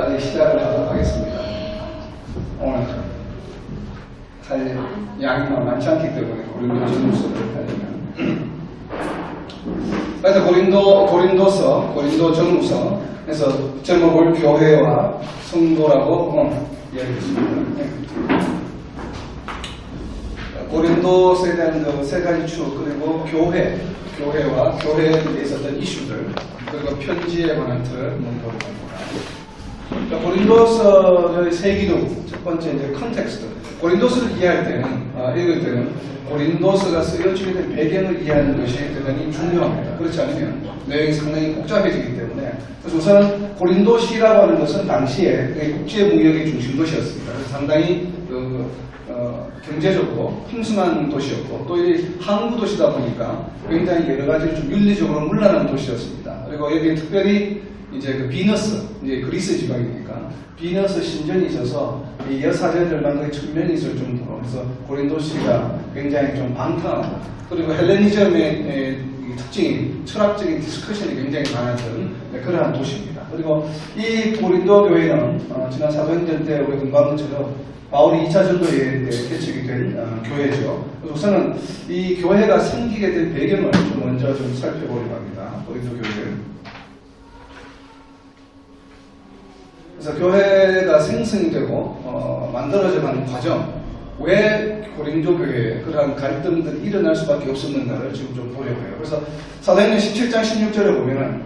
빨리 시작을 하도록 하겠습니다. 오늘 할 양이 많지 않기 때문에 고린도 전후서를 하려면 그래서 고린도 전후서에서 제목을 교회와 성도라고 이야기했습니다. 고린도서에 대한 그 세 가지 축, 그리고 교회와 교회에 있었던 이슈들, 그리고 편지에 관한 틀을 보도록 합니다. 고린도서의 세 기둥, 첫 번째 이제 컨텍스트. 고린도서를 이해할 때는, 읽을 때는 고린도서가 쓰여지게 된 배경을 이해하는 것이 대단히 중요합니다. 그렇지 않으면 내용이 상당히 복잡해지기 때문에. 그래서 우선 고린도시라고 하는 것은 당시에 국제무역의 중심도시였습니다. 그래서 상당히 경제적으로 풍성한 도시였고, 또 이 항구 도시다 보니까 굉장히 여러 가지 좀 윤리적으로 문란한 도시였습니다. 그리고 여기 특별히 이제 그 비너스, 이제 그리스 지방이니까 비너스 신전이 있어서 이 여사제들만 거의 1000명이 있을 정도로, 그래서 고린도시가 굉장히 좀 방탕하고, 그리고 헬레니즘의 특징인 철학적인 디스커션이 굉장히 많았던 그러한 도시입니다. 그리고 이 고린도 교회는 지난 사도행전 때 우리 공부한 것처럼 바울이 2차 전도 여행 때 개척이 된 교회죠. 그래서 우선은 이 교회가 생기게 된 배경을 좀 먼저 좀 살펴보려고 합니다. 고린도 교회를. 그래서 교회가 생성이 되고 만들어져 가는 과정, 왜 고린도 교회에 그러한 갈등들이 일어날 수밖에 없었는가를 지금 좀 보려고 해요. 그래서 사도행전 17장 16절에 보면은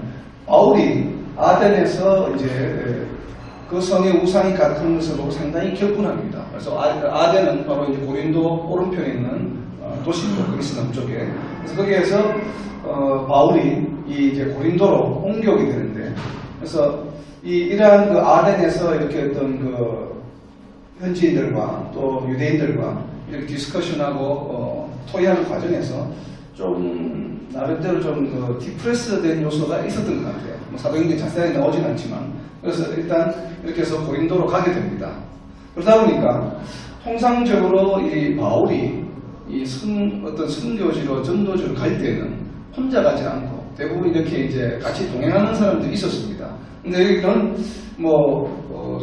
바울이 아덴에서 이제 그 성의 우상이 같은 것을 보고 상당히 격분합니다. 그래서 아덴은 바로 이제 고린도 오른편에 있는 도시죠. 그리스 남쪽에. 그래서 거기에서 바울이 이제 고린도로 옮겨오게 되는데, 그래서 이러한 그 아덴에서 이렇게 어떤 그 현지인들과 또 유대인들과 이렇게 디스커션하고 토의하는 과정에서 좀 나름대로 좀 그 디프레스된 요소가 있었던 것 같아요. 뭐 사도행전 자세하게 나오진 않지만, 그래서 일단 이렇게 해서 고린도로 가게 됩니다. 그러다 보니까 통상적으로 이 바울이 어떤 선교지로 전도지로 갈 때는 혼자 가지 않고 대부분 이렇게 이제 같이 동행하는 사람들이 있었습니다. 근데 여기는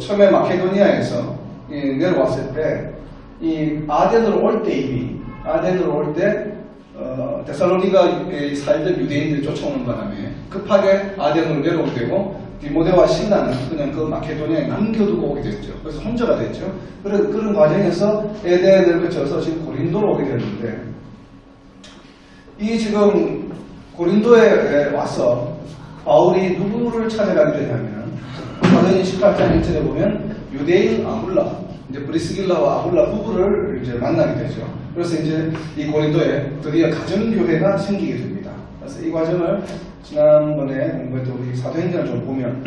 처음에 마케도니아에서 내려왔을 때 이 아덴으로 올 때 데살로니가에 살던 유대인들이 쫓아오는 바람에 급하게 아덴으로 내려오게 되고 디모데와 신라는 그냥 그 마케도니아에 남겨두고 오게 됐죠. 그래서 혼자가 됐죠. 그런 과정에서 에덴을 거쳐서 지금 고린도로 오게 됐는데, 이 지금 고린도에 와서 바울이 누구를 찾아가게 되냐면, 사도행전 18장 1절에 보면 유대인 아굴라, 이제 브리스길라와 아굴라 부부를 이제 만나게 되죠. 그래서 이제 이 고린도에 드디어 가정교회가 생기게 됩니다. 그래서 이 과정을 지난번에 공부했던 우리 사도행전을 좀 보면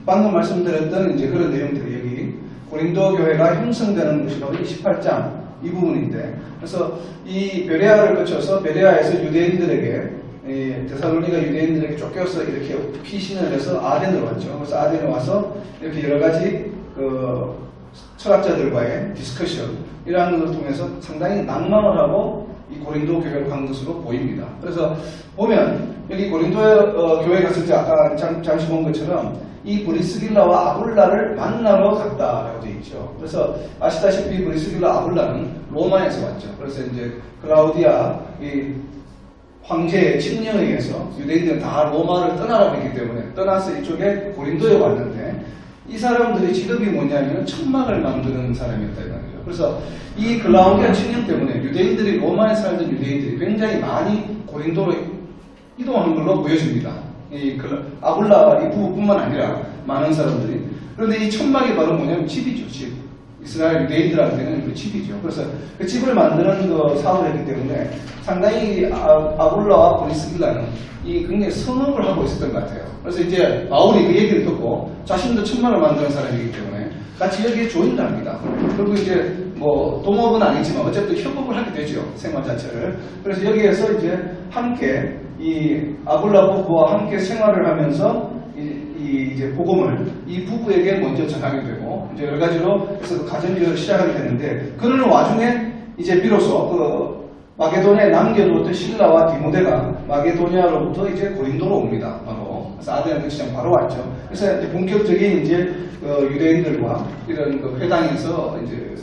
방금 말씀드렸던 이제 그런 내용들이 여기 고린도 교회가 형성되는 것이 바로 28장 이 부분인데, 그래서 이 베레아를 거쳐서 베레아에서 유대인들에게 데살로니가 유대인들에게 쫓겨서 이렇게 피신을 해서 아덴으로 왔죠. 그래서 아덴에 와서 이렇게 여러 가지 그 철학자들과의 디스커션 이러한 것을 통해서 상당히 낭만을 하고 이 고린도 교회를 간 것으로 보입니다. 그래서 보면 여기 고린도 교회 갔을 때 아까 잠시 본 것처럼 이 브리스길라와 아굴라를 만나러 갔다라고 되어 있죠. 그래서 아시다시피 브리스길라 아굴라는 로마에서 왔죠. 그래서 이제 클라우디아 이 황제의 칙령에 의해서 유대인들은 다 로마를 떠나라고 했기 때문에 떠나서 이쪽에 고린도에 왔는데, 이 사람들의 직업이 뭐냐면 천막을 만드는 사람이었다 이 말이죠. 그래서 이 클라우디아 칙령 때문에 유대인들이 로마에 살던 유대인들이 굉장히 많이 고린도로 이동하는 걸로 보여집니다. 이 아굴라 이 부부뿐만 아니라 많은 사람들이. 그런데 이 천막이 바로 뭐냐면 집이죠. 집. 이스라엘 유대인들한테는 그 집이죠. 그래서 그 집을 만드는 그 사업을 했기 때문에 상당히 아굴라와 브리스길라는 굉장히 선업을 하고 있었던 것 같아요. 그래서 이제 바울이 그 얘기를 듣고 자신도 천막을 만드는 사람이기 때문에 같이 여기에 조인을 합니다. 그리고 이제 동업은 아니지만 어쨌든 협업을 하게 되죠. 생활 자체를. 그래서 여기에서 이제 함께 이 아굴라 부부와 함께 생활을 하면서 이제 복음을 이 부부에게 먼저 전하게 되고, 이제 여러 가지로 해서 가정교회를 시작하게 되는데, 그러는 와중에 이제 비로소 그 마게도니아에 남겨두었던 신라와 디모데가 마게도니아로부터 이제 고린도로 옵니다. 바로. 그래서 아덴 시장 바로 왔죠. 그래서 이제 본격적인 이제 유대인들과 이런 회당에서 이제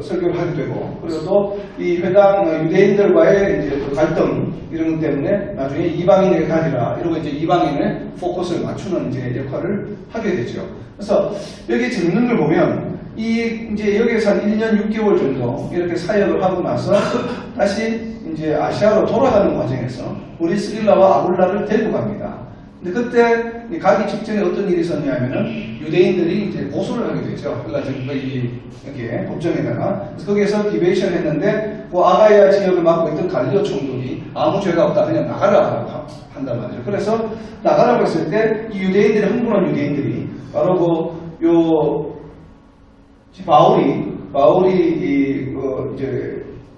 설교를 하게 되고, 그리고 또 이 회당 유대인들과의 이제 갈등 이런 것 때문에 나중에 이방인에게 가리라 이러고 이제 이방인의 포커스를 맞추는 이제 역할을 하게 되죠. 그래서 여기 적는 걸 보면 이제 여기에서 한 1년 6개월 정도 이렇게 사역을 하고 나서 다시 이제 아시아로 돌아가는 과정에서 브리스길라와 아굴라를 데리고 갑니다. 근데 그때 가기 직전에 어떤 일이 있었냐면은 유대인들이 이제 고소를 하게 되죠. 그러니까 여기에 법정에다가. 그래서 거기에서 디베이션 했는데 그 아가야 지역을 맡고 있던 갈리오 총독이 아무 죄가 없다 그냥 나가라 한단 말이죠. 그래서 나가라고 했을 때 이 유대인들이 흥분한 유대인들이 바로 바울이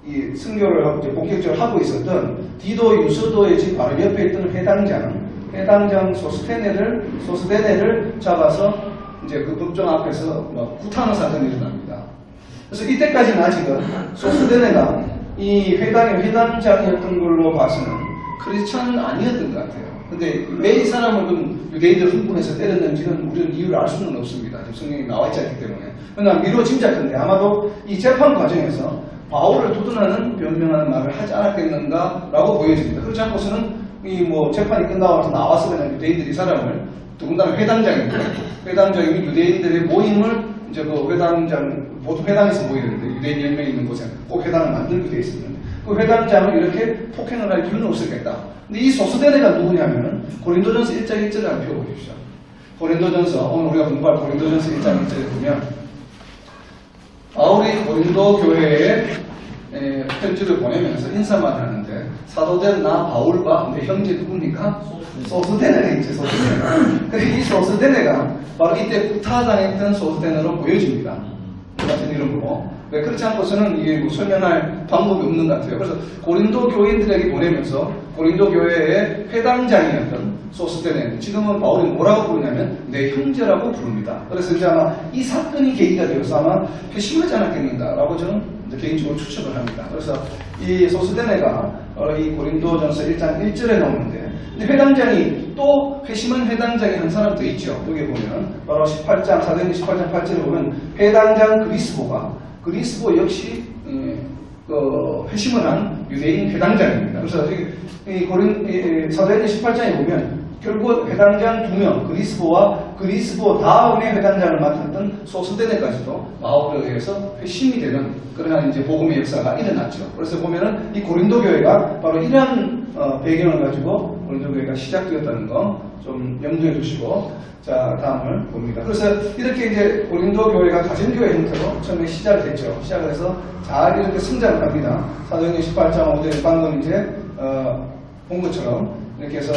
이 승교를 하고 이제 본격적으로 하고 있었던 디도 유스도의 집 바로 옆에 있던 회당장 소스데네를 잡아서 이제 그 법정 앞에서 구타하는 사건이 일어납니다. 그래서 이때까지는 아직은 소스데네가 이 회당의 회당장이었던 걸로 봐서는 크리스찬은 아니었던 것 같아요. 근데 왜 이 사람을 유대인들 흥분해서 때렸는지는 우리는 이유를 알 수는 없습니다. 성경이 나와 있지 않기 때문에. 그러나 미루어 짐작컨대 아마도 이 재판 과정에서 바울을 두둔하는 변명하는 말을 하지 않았겠는가라고 보여집니다. 그렇지 않고서는 재판이 끝나고 나와서 그냥 유대인들이 이 사람을 더군다나 회당장입니다. 회당장이 유대인들의 모임을 이제 보통 회당에서 모이는데 유대인 10명 있는 곳에 꼭 회당을 만들게 되어 있습니다. 그 회당장을 이렇게 폭행을 할 이유는 없었겠다. 근데 이 소스데네가 누구냐면은 고린도전서 1장 1절을 한번 펴보십시오. 고린도전서, 오늘 우리가 공부할 고린도전서 1장 1절에 보면 바울이 고린도 교회에 편지를 보내면서 인사만 하는데 사도된 나 바울과 내 형제 누굽니까? 소스데네가 있지, 소스데네. 이 소스데네가 바로 이때 구타당했던 소스데네로 보여집니다. 같은 이름으로. 네, 그렇지 않고서는 이게 설명할 방법이 없는 것 같아요. 그래서 고린도 교인들에게 보내면서 고린도 교회의 회당장이었던 소스데네, 지금은 바울이 뭐라고 부르냐면 내 형제라고 부릅니다. 그래서 이제 아마 이 사건이 계기가 되어서 아마 회심하지 않았겠는가라고 저는 개인적으로 추측을 합니다. 그래서 이 소스데네가 이 고린도전서 1장 1절에 나오는데, 근데 회당장이 또 회심한 회당장이 한 사람 더 있죠. 여기 보면 바로 18장 사도행전 18장 8절에 보면 회당장 그리스보 역시 회심을 한 유대인 회당장입니다. 그래서 사도행전 18장에 보면 결국 회당장 2명 그리스보 다음에 회당장을 맡았던 소스데네까지도 바울에 의해서 회심이 되는 그러한 이제 복음의 역사가 일어났죠. 그래서 보면은 이 고린도 교회가 바로 이러한 배경을 가지고 고린도 교회가 시작되었다는 거 좀 염두에 두시고, 자 다음을 봅니다. 그래서 이렇게 이제 고린도 교회가 가정교회 형태로 처음에 시작을 했죠. 시작을 해서 잘 이렇게 성장을 합니다. 사도행전 18장 5절 방금 이제 본 것처럼 이렇게 해서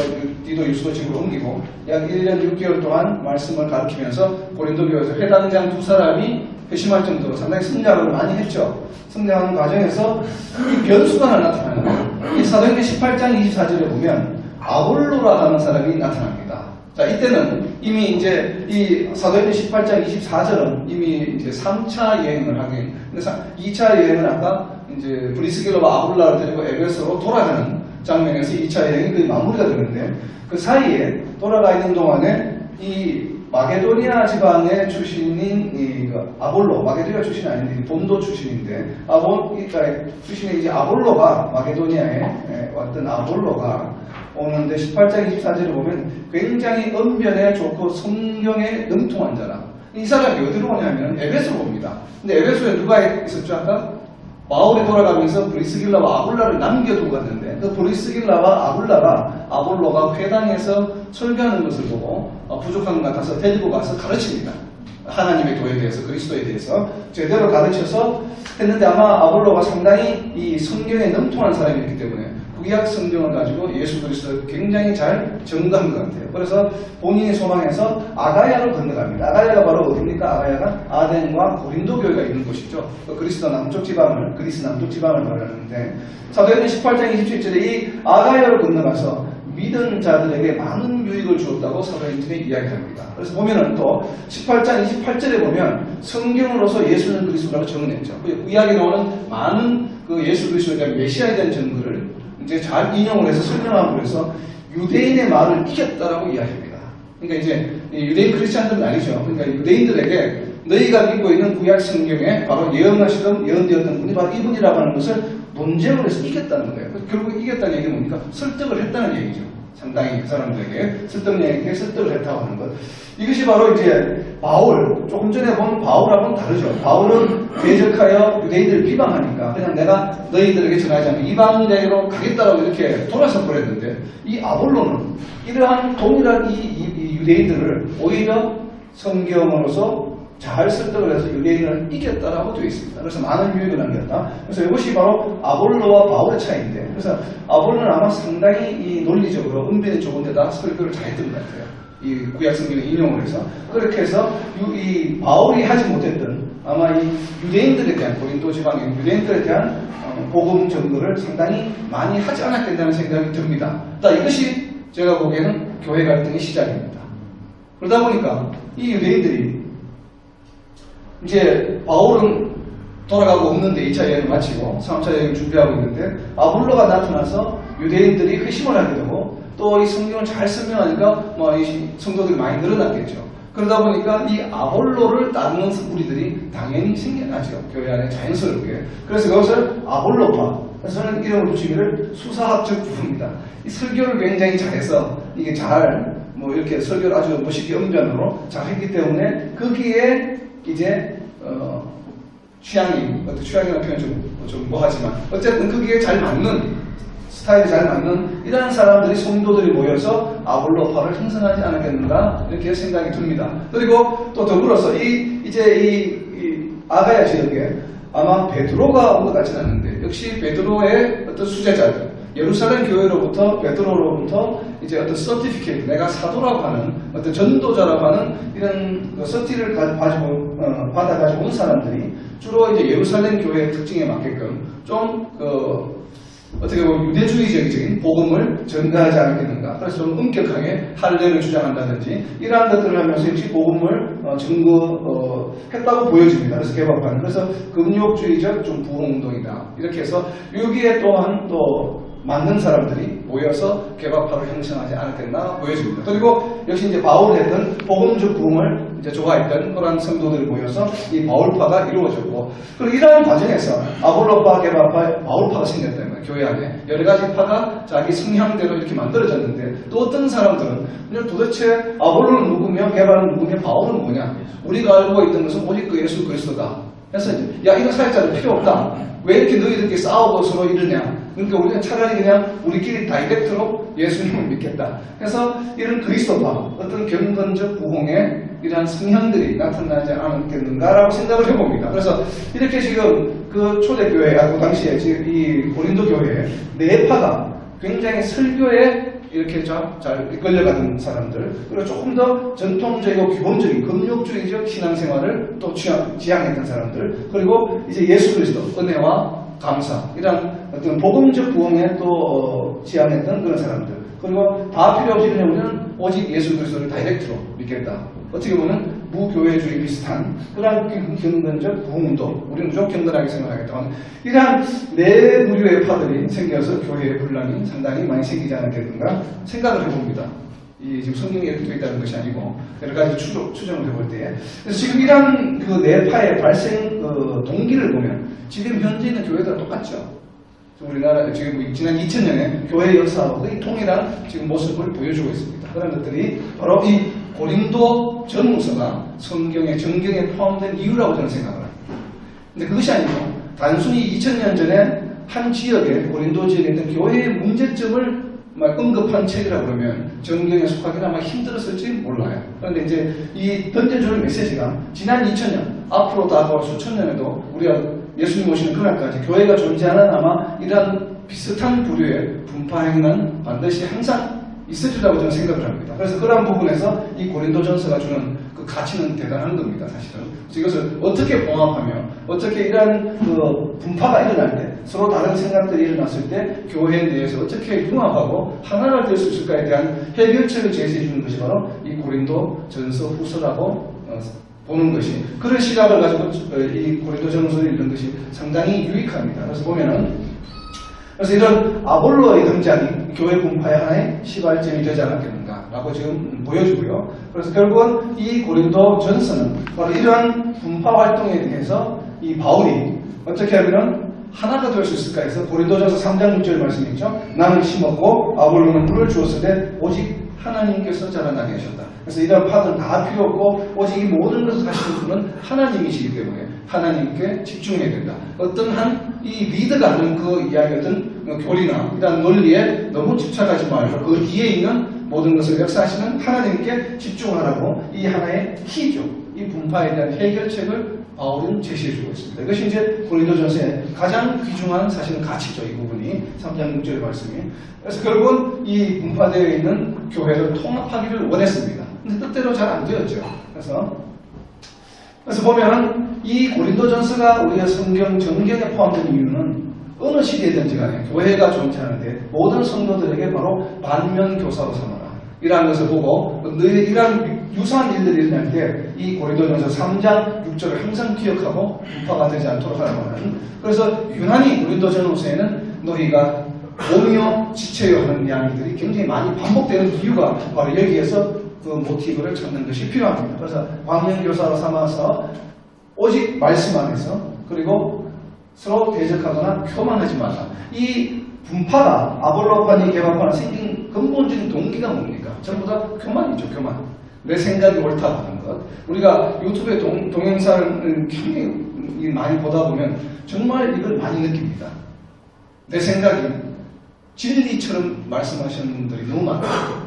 디도 유스도 집으로 옮기고 약 1년 6개월 동안 말씀을 가르치면서 고린도 교회에서 회당장 2사람이 회심할 정도로 상당히 성장을 많이 했죠. 성장하는 과정에서 이 변수가 하나 나타나는 거예요. 이 사도행전 18장 24절에 보면 아볼로라는 사람이 나타납니다. 자, 이때는 이미 이제 이 사도행전 18장 24절은 이미 이제 3차 여행을 하긴, 근데 2차 여행은 아까 이제 브리스길라와 아굴라를 데리고 에베소로 돌아가는 장면에서 2차 여행이 거의 마무리가 되는데, 그 사이에 돌아가 있는 동안에 이 마게도니아 지방의 출신인 아볼로, 마게도니아 출신이 아닌데 본도 출신인데 출신의 이제 아볼로가 마게도니아에 왔던 아볼로가 오는데 18장 24절에 보면 굉장히 언변에 좋고 성경에 능통한 자라. 이 사람이 어디로 오냐면 에베소로 옵니다. 근데 에베소에 누가 있었죠? 아까 바울이 돌아가면서 브리스길라와 아굴라를 남겨두고 갔는데, 그 브리스길라와 아굴라가 아볼로가 회당에서 설교하는 것을 보고 부족한 것 같아서 데리고 가서 가르칩니다. 하나님의 교회에 대해서, 그리스도에 대해서 제대로 가르쳐서 했는데, 아마 아볼로가 상당히 이 성경에 능통한 사람이었기 때문에 구약 성경을 가지고 예수 그리스도를 굉장히 잘 전가한 것 같아요. 그래서 본인이 소망해서 아가야로 건너갑니다. 아가야가 바로 어디입니까? 아가야가 아덴과 고린도 교회가 있는 곳이죠. 그리스 남쪽 지방을 말하는데, 사도행전 18장 27절에 이 아가야로 건너가서 믿은 자들에게 많은 유익을 주었다고 사도행전에 이야기합니다. 그래서 보면은 또 18장 28절에 보면 성경으로서 예수는 그리스도라고 정언했죠. 구약에 나오는 많은 그 예수 그리스도에 대한 메시아에 대한 증거를 이제 잘 인용을 해서 설명하고, 그래서 유대인의 말을 이겼다라고 이야기합니다. 그러니까 이제 유대인 크리스찬들은 아니죠. 그러니까 유대인들에게 너희가 믿고 있는 구약 성경에 바로 예언하시던 예언되었던 분이 바로 이분이라고 하는 것을 논쟁을 해서 이겼다는 거예요. 결국 이겼다는 얘기는 뭡니까? 설득을 했다는 얘기죠. 상당히 그 사람들에게 설득을 했다고 하는 것. 이것이 바로 이제 바울, 조금 전에 본 바울하고는 다르죠. 바울은 대적하여 유대인들을 비방하니까 그냥 내가 너희들에게 전하지 않고 이방인에게로 가겠다라고 이렇게 돌아서 버렸는데, 이 아볼로는 이러한 동일한 이 유대인들을 오히려 성경으로서 잘 설득을 해서 유대인을 이겼다라고 되어 있습니다. 그래서 많은 유익을 남겼다. 그래서 이것이 바로 아볼로와 바울의 차이인데, 그래서 아볼로는 아마 상당히 이 논리적으로 은변이 좋은 데다 설교를 잘했던 것 같아요. 이 구약 성경을 인용을 해서. 그렇게 해서 이 바울이 하지 못했던 아마 이 유대인들에 대한, 고린도 지방의 유대인들에 대한 복음 전도를 상당히 많이 하지 않았겠다는 생각이 듭니다. 이것이 제가 보기에는 교회 갈등의 시작입니다. 그러다 보니까 이 유대인들이 이제 바울은 돌아가고 없는데 2차 여행을 마치고 3차 여행을 준비하고 있는데 아볼로가 나타나서 유대인들이 회심을 하게 되고 또 이 성경을 잘 설명하니까 이 성도들이 많이 늘어났겠죠. 그러다 보니까 이 아볼로를 따르는 무리들이 당연히 생겨나죠. 교회 안에 자연스럽게. 그래서 그것을 아볼로파, 그래서 저는 이름을 붙이기를 수사학적 부부입니다. 이 설교를 굉장히 잘해서 이게 잘 이렇게 설교를 아주 멋있게 언변으로 잘했기 때문에 거기에 이제 취향이라는 표현 좀 뭐하지만 어쨌든 거기에 잘 맞는 스타일이 잘 맞는 이러한 사람들이 성도들이 모여서 아볼로파를 형성하지 않았겠는가 이렇게 생각이 듭니다. 그리고 또 더불어서 이제 이 아가야 지역에 아마 베드로가 온 것 같지는 않는데 역시 베드로의 어떤 수제자들, 예루살렘 교회로부터 베드로로부터 이제 어떤 서티피케이트, 내가 사도라고 하는 어떤 전도자라고 하는 이런 서티를 받아가지고 온 사람들이 주로 이제 예루살렘 교회의 특징에 맞게끔 좀 어떻게 보면 유대주의적인 복음을 전가하지 않았겠는가. 그래서 좀 엄격하게 할례를 주장한다든지 이러한 것들을 하면서 역시 복음을 증거했다고 보여집니다. 그래서 개혁파는. 그래서 금욕주의적 좀 부흥운동이다. 이렇게 해서 여기에 또한 또 만든 사람들이 모여서 개혁파를 형성하지 않았겠나 보여집니다. 그리고 역시 이제 바울이 했던 복음적 부흥을 이제 좋아했던 그런 성도들이 모여서 이 바울파가 이루어졌고, 그리고 이러한 과정에서 아볼로파, 개혁파, 바울파가 생겼다는 거예요. 교회 안에 여러 가지 파가 자기 성향대로 이렇게 만들어졌는데, 또 어떤 사람들은 도대체 아볼로는 누구며 개혁파는 누구며 바울은 뭐냐? 우리가 알고 있던 것은 오직 그 예수 그리스도다. 그래서 이제 야, 이거 살자를 필요 없다. 왜 이렇게 너희들끼리 싸우고 서로 이러냐? 그러니까 우리는 차라리 그냥 우리끼리 다이렉트로 예수님을 믿겠다. 그래서 이런 그리스도파, 어떤 경건적 부흥의 이러한 성향들이 나타나지 않았겠는가라고 생각을 해봅니다. 그래서 이렇게 지금 그 초대교회, 그 당시에 지금 이 고린도 교회에 네 파가 굉장히 설교에 이렇게 잘 이끌려가는 사람들, 그리고 조금 더 전통적이고 기본적인 금욕주의적 신앙생활을 또 지향했던 사람들, 그리고 이제 예수 그리스도, 은혜와 감사, 이런 어떤 복음적 부흥에 또 지향했던 그런 사람들, 그리고 다 필요 없이 그냥 우리는 오직 예수 그리스도를 다이렉트로 믿겠다. 어떻게 보면 무교회주의 비슷한 그런 경건적 부흥운동, 우리는 무조건 경건하게 생각하겠다. 이러한 네 부류의 파들이 생겨서 교회의 분란이 상당히 많이 생기지 않았겠는가 생각을 해봅니다. 이 지금 성경에 이렇게 되어 있다는 것이 아니고 여러 가지 추정을 해볼 때, 그래서 지금 이러한 그 네 파의 발생 동기를 보면 지금 현재 있는 교회들은 똑같죠. 우리나라 지금 지난 2000년에 교회 역사하고 거의 동일한 지금 모습을 보여주고 있습니다. 그런 것들이 바로 이 고린도 전후서가 성경의 정경에 포함된 이유라고 저는 생각을 합니다. 근데 그것이 아니고 단순히 2000년 전에 한 지역에 고린도 지역에 있던 교회의 문제점을 언급한 책이라 그러면 정경에 속하기는 아마 힘들었을지 몰라요. 그런데 이제 이 던져주는 메시지가 지난 2000년, 앞으로 다가올 수천 년에도 우리가 예수님 오시는 그날까지 교회가 존재하는 아마 이런 비슷한 부류의 분파 행위는 반드시 항상 있어주라고 저는 생각을 합니다. 그래서 그런 부분에서 이 고린도전서가 주는 그 가치는 대단한 겁니다, 사실은. 이것을 어떻게 봉합하며 어떻게 이러한 그 분파가 일어날 때, 서로 다른 생각들이 일어났을 때 교회 내에서 어떻게 융합하고 하나가 될 수 있을까에 대한 해결책을 제시해 주는 것이 바로 이 고린도전서 후서라고 보는 것이, 그런 시각을 가지고 이 고린도전서를 읽는 것이 상당히 유익합니다. 그래서 보면은 그래서 이런 아볼로의 등장이 교회 분파의 하나의 시발점이 되지 않았겠는가라고 지금 보여주고요. 그래서 결국은 이 고린도 전서는 바로 이러한 분파 활동에 대해서 이 바울이 어떻게 하면 하나가 될 수 있을까 해서 고린도전서 3장 6절 말씀이 있죠. 나는 심었고 아볼로는 물을 주었을 때 오직 하나님께서 자라나게 하셨다. 그래서 이런 파들은 다 필요 없고 오직 이 모든 것을 하시는 분은 하나님이시기 때문에 하나님께 집중해야 된다. 어떤 한 이 리드가 하는 그 이야기 어떤 교리나 이런 논리에 너무 집착하지 말고 그 뒤에 있는 모든 것을 역사하시는 하나님께 집중하라고 이 하나의 키죠. 이 분파에 대한 해결책을 바울은 제시해주고 있습니다. 이것이 이제 고린도전서의 가장 귀중한 사실은 가치죠. 이 부분이 3장 6절 말씀이. 그래서 결국은 이 분파되어 있는 교회를 통합하기를 원했습니다. 근데 뜻대로 잘 안 되었죠. 그래서 보면 이 고린도전서가 우리가 성경 정경에 포함된 이유는 어느 시대든지 간에 교회가 존재하는데 모든 성도들에게 바로 반면교사로 삼아라. 이러한 것을 보고 너희 이러한 유사한 일들이 일어날 때 이 고린도전서 3장 6절을 항상 기억하고 분파가 되지 않도록 하라고 하는. 그래서 유난히 고린도전서에는 너희가 몸이요 지체요 하는 이야기들이 굉장히 많이 반복되는 이유가 바로 여기에서 그 모티브를 찾는 것이 필요합니다. 그래서 광명교사로 삼아서 오직 말씀 안에서 그리고 서로 대적하거나 교만하지 말라. 이 분파가 아볼로파니 개파파나 생긴 근본적인 동기가 뭡니까? 전부 다 교만이죠. 교만. 내 생각이 옳다고 하는 것. 우리가 유튜브에 동영상을 굉장히 많이 보다 보면 정말 이걸 많이 느낍니다. 내 생각이 진리처럼 말씀하시는 분들이 너무 많아요.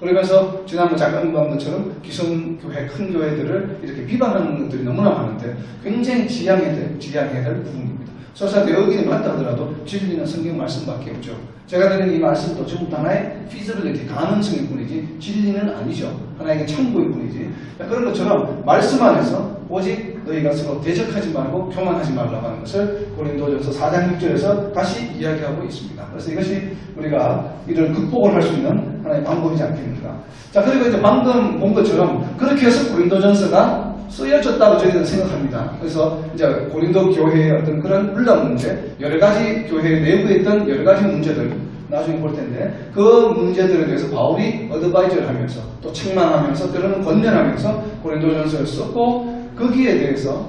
그러면서 지난번 잠깐 본 것처럼 기성교회, 큰 교회들을 이렇게 비방하는 것들이 너무나 많은데 굉장히 지양해야 될 부분입니다. 설사 내용이 맞다 하더라도 진리는 성경 말씀밖에 없죠. 제가 드리는 이 말씀도 전부 하나의 feasibility, 가능성일 뿐이지 진리는 아니죠. 하나의 참고일 뿐이지. 그런 것처럼 말씀 안에서 오직 너희가 서로 대적하지 말고 교만하지 말라고 하는 것을 고린도전서 4장 6절에서 다시 이야기하고 있습니다. 그래서 이것이 우리가 이를 극복을 할 수 있는 하나의 방법이지 않겠는가. 자, 그리고 이제 방금 본 것처럼 그렇게 해서 고린도전서가 쓰여졌다고 저희는 생각합니다. 그래서 이제 고린도 교회의 어떤 그런 물론 문제, 여러 가지 교회 내부에 있던 여러 가지 문제들 나중에 볼 텐데 그 문제들에 대해서 바울이 어드바이저를 하면서 또 책망하면서 때로는 권면하면서 고린도전서를 썼고 거기에 대해서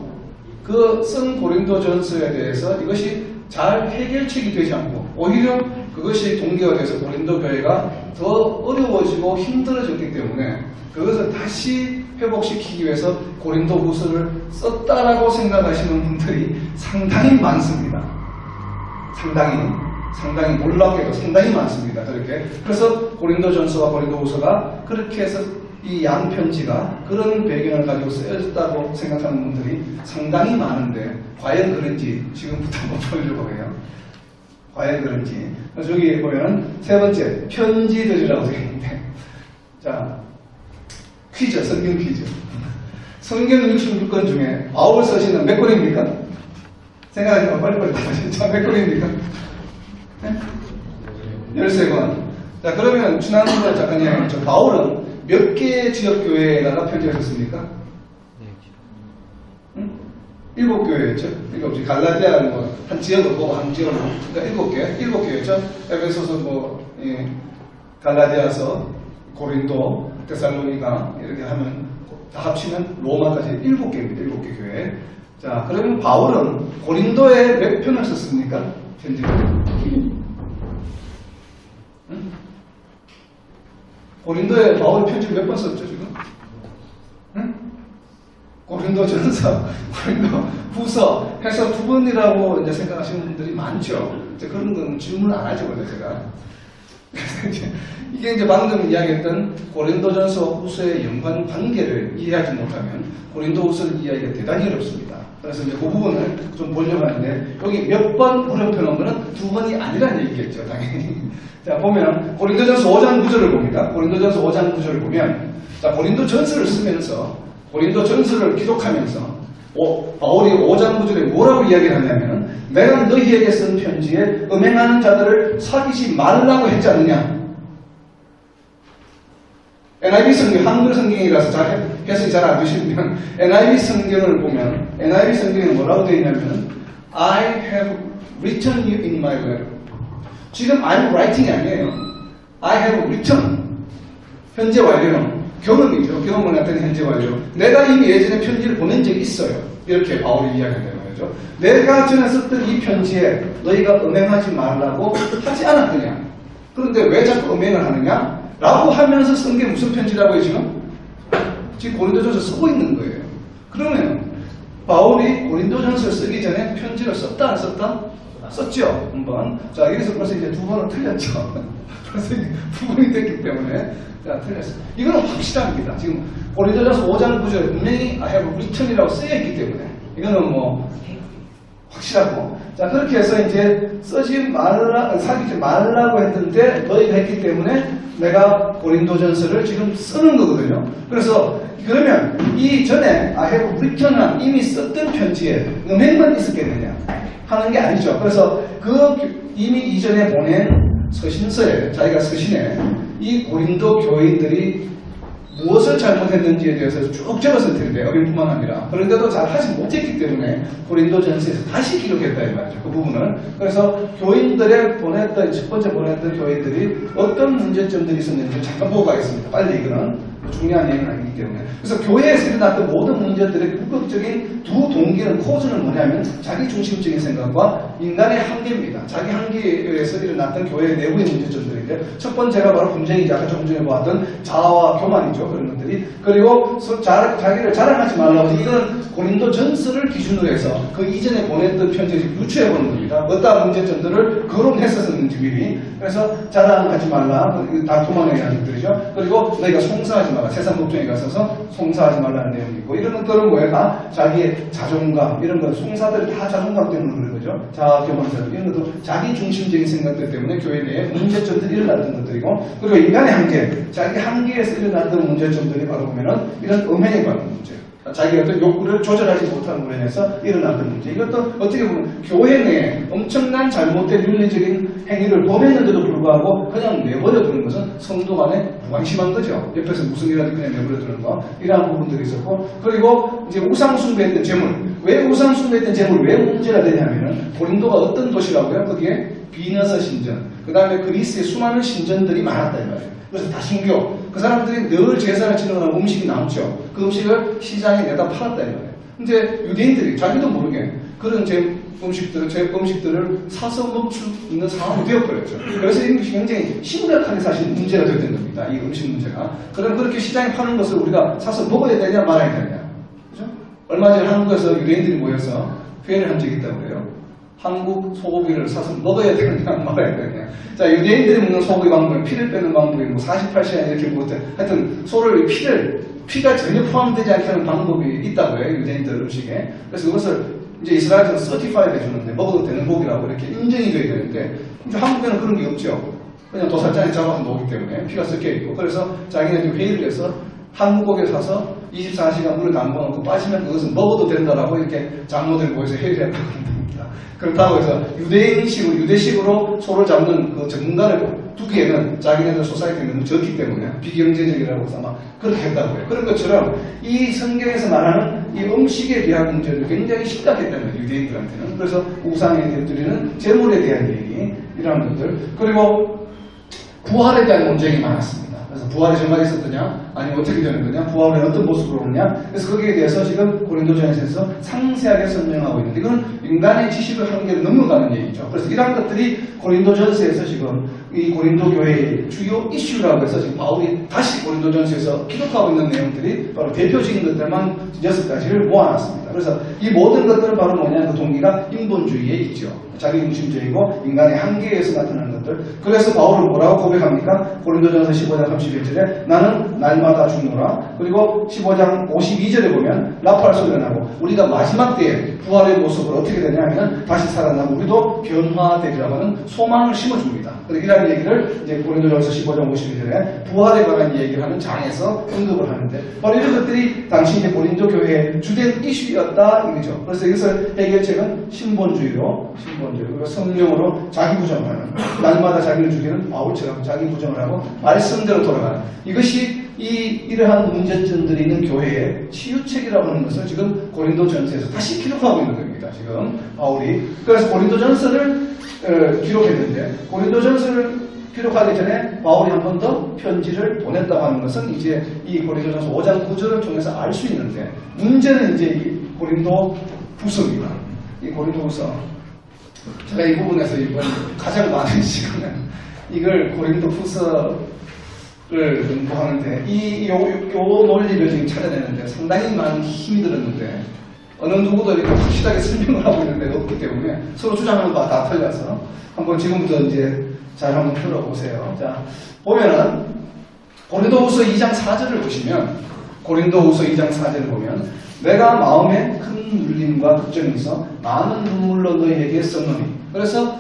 그 쓴 고린도전서에 대해서 이것이 잘 해결책이 되지 않고 오히려 그것이 동기가 돼서 고린도 교회가 더 어려워지고 힘들어졌기 때문에 그것을 다시 회복시키기 위해서 고린도후서를 썼다라고 생각하시는 분들이 상당히 많습니다. 상당히 놀랍게도 상당히 많습니다. 그렇게. 그래서 고린도전서와 고린도후서가 그렇게 해서 이 양편지가 그런 배경을 가지고 쓰여졌다고 생각하는 분들이 상당히 많은데 과연 그런지 지금부터 한번 보려고 해요. 과연 그런지. 그래서 여기 보면 세 번째 편지들이라고 되어 있는데 자 퀴즈, 성경 퀴즈. 성경 66권 중에 바울 서신은 몇 권입니까? 생각하니까 빨리빨리 답하시죠. 몇 권입니까? 네? 13권. 자, 그러면 지난번에 잠깐 이야기했죠. 바울은 몇 개의 지역교회에다가 편지를 썼습니까? 응? 7교회였죠. 7개. 갈라디아는 뭐, 한 지역을 보고 한 지역을 보고. 그러니까 7개였죠. 에베소서 뭐, 갈라디아서, 고린도, 데살로니가 이렇게 하면 다 합치면 로마까지 7개입니다. 7개 교회. 자, 그러면 바울은 고린도에 몇 편을 썼습니까? 편지를. 응? 고린도에 바울이 편지를 몇 번 썼죠, 지금? 응? 고린도 전서, 고린도 후서 해서 2번이라고 이제 생각하시는 분들이 많죠. 이제 그런 건 질문 안 하죠, 원래 제가. 이게 이제 방금 이야기했던 고린도전서 후서의 연관 관계를 이해하지 못하면 고린도후서를 이해하기가 대단히 어렵습니다. 그래서 이제 그 부분을 좀 보려고 하는데 여기 몇 번 물음표 놓은 거는 2번이 아니라는 얘기겠죠, 당연히. 자, 보면 고린도전서 5장 9절을 봅니다. 고린도전서 5장 9절을 보면 자, 고린도전서를 쓰면서 고린도전서를 기록하면서 바울이 5장 9절에 뭐라고 이야기를 하냐면 내가 너희에게 쓴 편지에 음행하는 자들을 사귀지 말라고 했지 않느냐. NIV 성경, 한글 성경이라서 잘 해석이 잘 안 되시면 NIV 성경을 보면 NIV 성경에 뭐라고 되어 있냐면 I have written you in my letter. 지금 I'm writing이 아니에요. I have written. 현재 완료형. 경험이죠. 경험을 나타내는 현재 완료. 내가 이미 예전에 편지를 보낸 적이 있어요. 이렇게 바울이 이야기한다는 거죠. 내가 전에 썼던 이 편지에 너희가 음행하지 말라고 하지 않았느냐. 그런데 왜 자꾸 음행을 하느냐? 라고 하면서 쓴 게 무슨 편지라고요, 지금? 지금 고린도전서 쓰고 있는 거예요. 그러면 바울이 고린도전서 쓰기 전에 편지를 썼다 안 썼다? 썼죠. 한번. 자, 여기서 벌써 이제 두 번은 틀렸죠. 벌써 이제 두 번이 됐기 때문에 자, 틀렸어요. 이거는 확실합니다. 지금 고린도전서 5장 9절에 분명히 I have written이라고 쓰여있기 때문에 이거는 뭐 확실하고. 자, 그렇게 해서 이제 쓰지 말라, 사귀지 말라고 했는데 너희가 했기 때문에 내가 고린도전서를 지금 쓰는 거거든요. 그래서 그러면 이 전에 I have written한 이미 썼던 편지에 음행만 있었겠느냐 하는 게 아니죠. 그래서 그 이미 이전에 보낸 서신서에 자기가 서신에 이 고린도 교인들이 무엇을 잘못했는지에 대해서 쭉 적었을 텐데 어린뿐만 아니라 그런데도 잘 하지 못했기 때문에 고린도전서에서 다시 기록했다 이 말이죠. 그 부분을. 그래서 교인들의 보냈던 첫 번째 보냈던 교인들이 어떤 문제점들이 있었는지 잠깐 보고 가겠습니다. 빨리 이거는 중요한 얘기는 아니기 때문에. 그래서 교회에서 일어났던 모든 문제들의 궁극적인 두 동기는 코즈는 뭐냐면 자기 중심적인 생각과 인간의 한계입니다. 자기 한계에서 일어났던 교회 내부의 문제점들인데 첫 번째가 바로 분쟁이자 아까 조금 전에 보았던 자아와 교만이죠. 그런 것들이. 그리고 자기를 자랑하지 말라고 이거는 고린도 전서를 기준으로 해서 그 이전에 보냈던 편지에서 유추해보는 겁니다. 어떠한 문제점들을 거론했었는지 미리. 그래서 자랑하지 말라. 다 교만에 대한 것들이죠. 그리고 너희가 송사하지 말라. 세상 법정에 가서서 송사하지 말라는 내용이 있고 이런 것들은 뭐예요? 다 자기의 자존감 이런 것 송사들이 다 자존감 때문에 그런 거죠. 자아 교만들 이런 것도 자기 중심적인 생각들 때문에 교회 내에 문제점들이 일어났던 것들이고 그리고 인간의 한계 자기 한계에서 일어났던 문제점들이 바로 보면은 이런 음행에 관한 문제 자기가 어떤 욕구를 조절하지 못하는 것에 대해서 일어났던 문제 이것도 어떻게 보면 교회 내에 엄청난 잘못된 윤리적인 행위를 범했는데도 불구하고 그냥 내버려 두는 것은 성도 간에 무관심한 거죠. 옆에서 무슨 일이라도 그냥 내버려 두는 거 이러한 부분들이 있었고 그리고 이제 우상숭배했던 재물 왜 우상숭배했던 재물 왜 문제가 되냐면은 고린도가 어떤 도시라고요? 거기에 비너서 신전 그 다음에 그리스의 수많은 신전들이 많았다 이 말이에요. 그래서 다신교 그 사람들이 늘 제사를 지내는 음식이 남죠. 그 음식을 시장에 내다 팔았다 이 말이에요. 근데 유대인들이 자기도 모르게 그런 음식들을 사서 먹을 수 있는 상황이 되어버렸죠. 그래서 이 음식이 굉장히 심각하게 사실 문제가 되는 겁니다. 이 음식 문제가. 그럼 그렇게 시장에 파는 것을 우리가 사서 먹어야 되냐 말아야 되냐. 그죠? 얼마 전에 한국에서 유대인들이 모여서 회의를 한 적이 있다고 해요. 한국 소고기를 사서 먹어야 되느냐 말아야 되느냐. 자, 유대인들이 먹는 소고기 방법은 피를 빼는 방법이 뭐 48시간 이렇게 먹었대. 하여튼 소를 피가 전혀 포함되지 않게 하는 방법이 있다고 해요. 유대인들 음식에. 그래서 그것을 이제 이스라엘에서는 서티파이드 해주는데 먹어도 되는 고기라고 이렇게 인정이 돼야 되는데 이제 한국에는 그런 게 없죠. 그냥 도살장에 잡아서 먹기 때문에 피가 섞여 있고 그래서 자기네들이 회의를 해서 한국 고기를 사서 24시간 물에 담궈놓고 빠지면 그것은 먹어도 된다라고 이렇게 장모들이 모여서 회의를 했다고 합니다. 그렇다고 해서 유대식으로 소를 잡는 그 전문가를 두기에는 자기네들 소사이트에 너무 적기 때문에 비경제적이라고 해서 아마 그렇게 했다고 해요. 그런 것처럼 이 성경에서 말하는 이 음식에 대한 문제는 굉장히 심각했다는 거예요. 유대인들한테는. 그래서 우상에 드리는 재물에 대한 얘기 이런 것들 그리고 부활에 대한 논쟁이 많았습니다. 그래서 부활이 정말 있었느냐 아니면 어떻게 되는 거냐 부활은 어떤 모습으로 오느냐 그래서 거기에 대해서 지금 고린도전서에서 상세하게 설명하고 있는데 이건 인간의 지식을 한계를 넘어가는 얘기죠. 그래서 이러한 것들이 고린도전서에서 지금 이 고린도 교회의 주요 이슈라고 해서 지금 바울이 다시 고린도전서에서 기록하고 있는 내용들이 바로 대표적인 것들만 6가지를 모아놨습니다. 그래서 이 모든 것들은 바로 뭐냐 그 동기가 인본주의에 있죠. 자기중심적이고 인간의 한계에서 나타나는 것들. 그래서 바울은 뭐라고 고백합니까? 고린도전서 15장 31절에 나는 날마다 죽노라. 그리고 15장 52절에 보면 라팔 소리가 나고 우리가 마지막 때에 부활의 모습을 어떻게 되냐 하면 다시 살아나고 우리도 변화되리라고 하는 소망을 심어줍니다. 이라는 얘기를 이제 고린도전서 15장 52절에 부활에 관한 얘기를 하는 장에서 언급을 하는데 바로 이런 것들이 당시 이제 고린도 교회의 주된 이슈였다 이거죠. 그래서 이것을 해결책은 신본주의로 그리고 성령으로 자기 부정하는 날마다 자기를 죽이는 바울처럼 자기 부정을 하고 말씀대로 돌아가는 이것이 이러한 문제점들이 있는 교회의 치유책이라고 하는 것을 지금 고린도전서에서 다시 기록하고 있는 겁니다. 지금 바울이. 그래서 고린도전서를 기록했는데 고린도전서를 기록하기 전에 바울이 한 번 더 편지를 보냈다고 하는 것은 이제 이 고린도전서 5장 9절을 통해서 알 수 있는데 문제는 이제 이 고린도 후서입니다. 이 고린도 후서. 제가 이 부분에서 이번 가장 많은 시간은 이걸 고린도 후서를 공부하는데 요 논리를 지금 찾아내는데 상당히 많은 힘이 들었는데 어느 누구도 이렇게 확실하게 설명을 하고 있는 데가 없기 때문에 서로 주장하는 바가 다 틀려서 한번 지금부터 이제 잘 한번 들어보세요. 자, 보면은 고린도후서 2장 4절을 보시면 고린도후서 2장 4절을 보면 내가 마음에 큰 눌림과 걱정이 있어 많은 눈물로 너희에게 썼노니. 그래서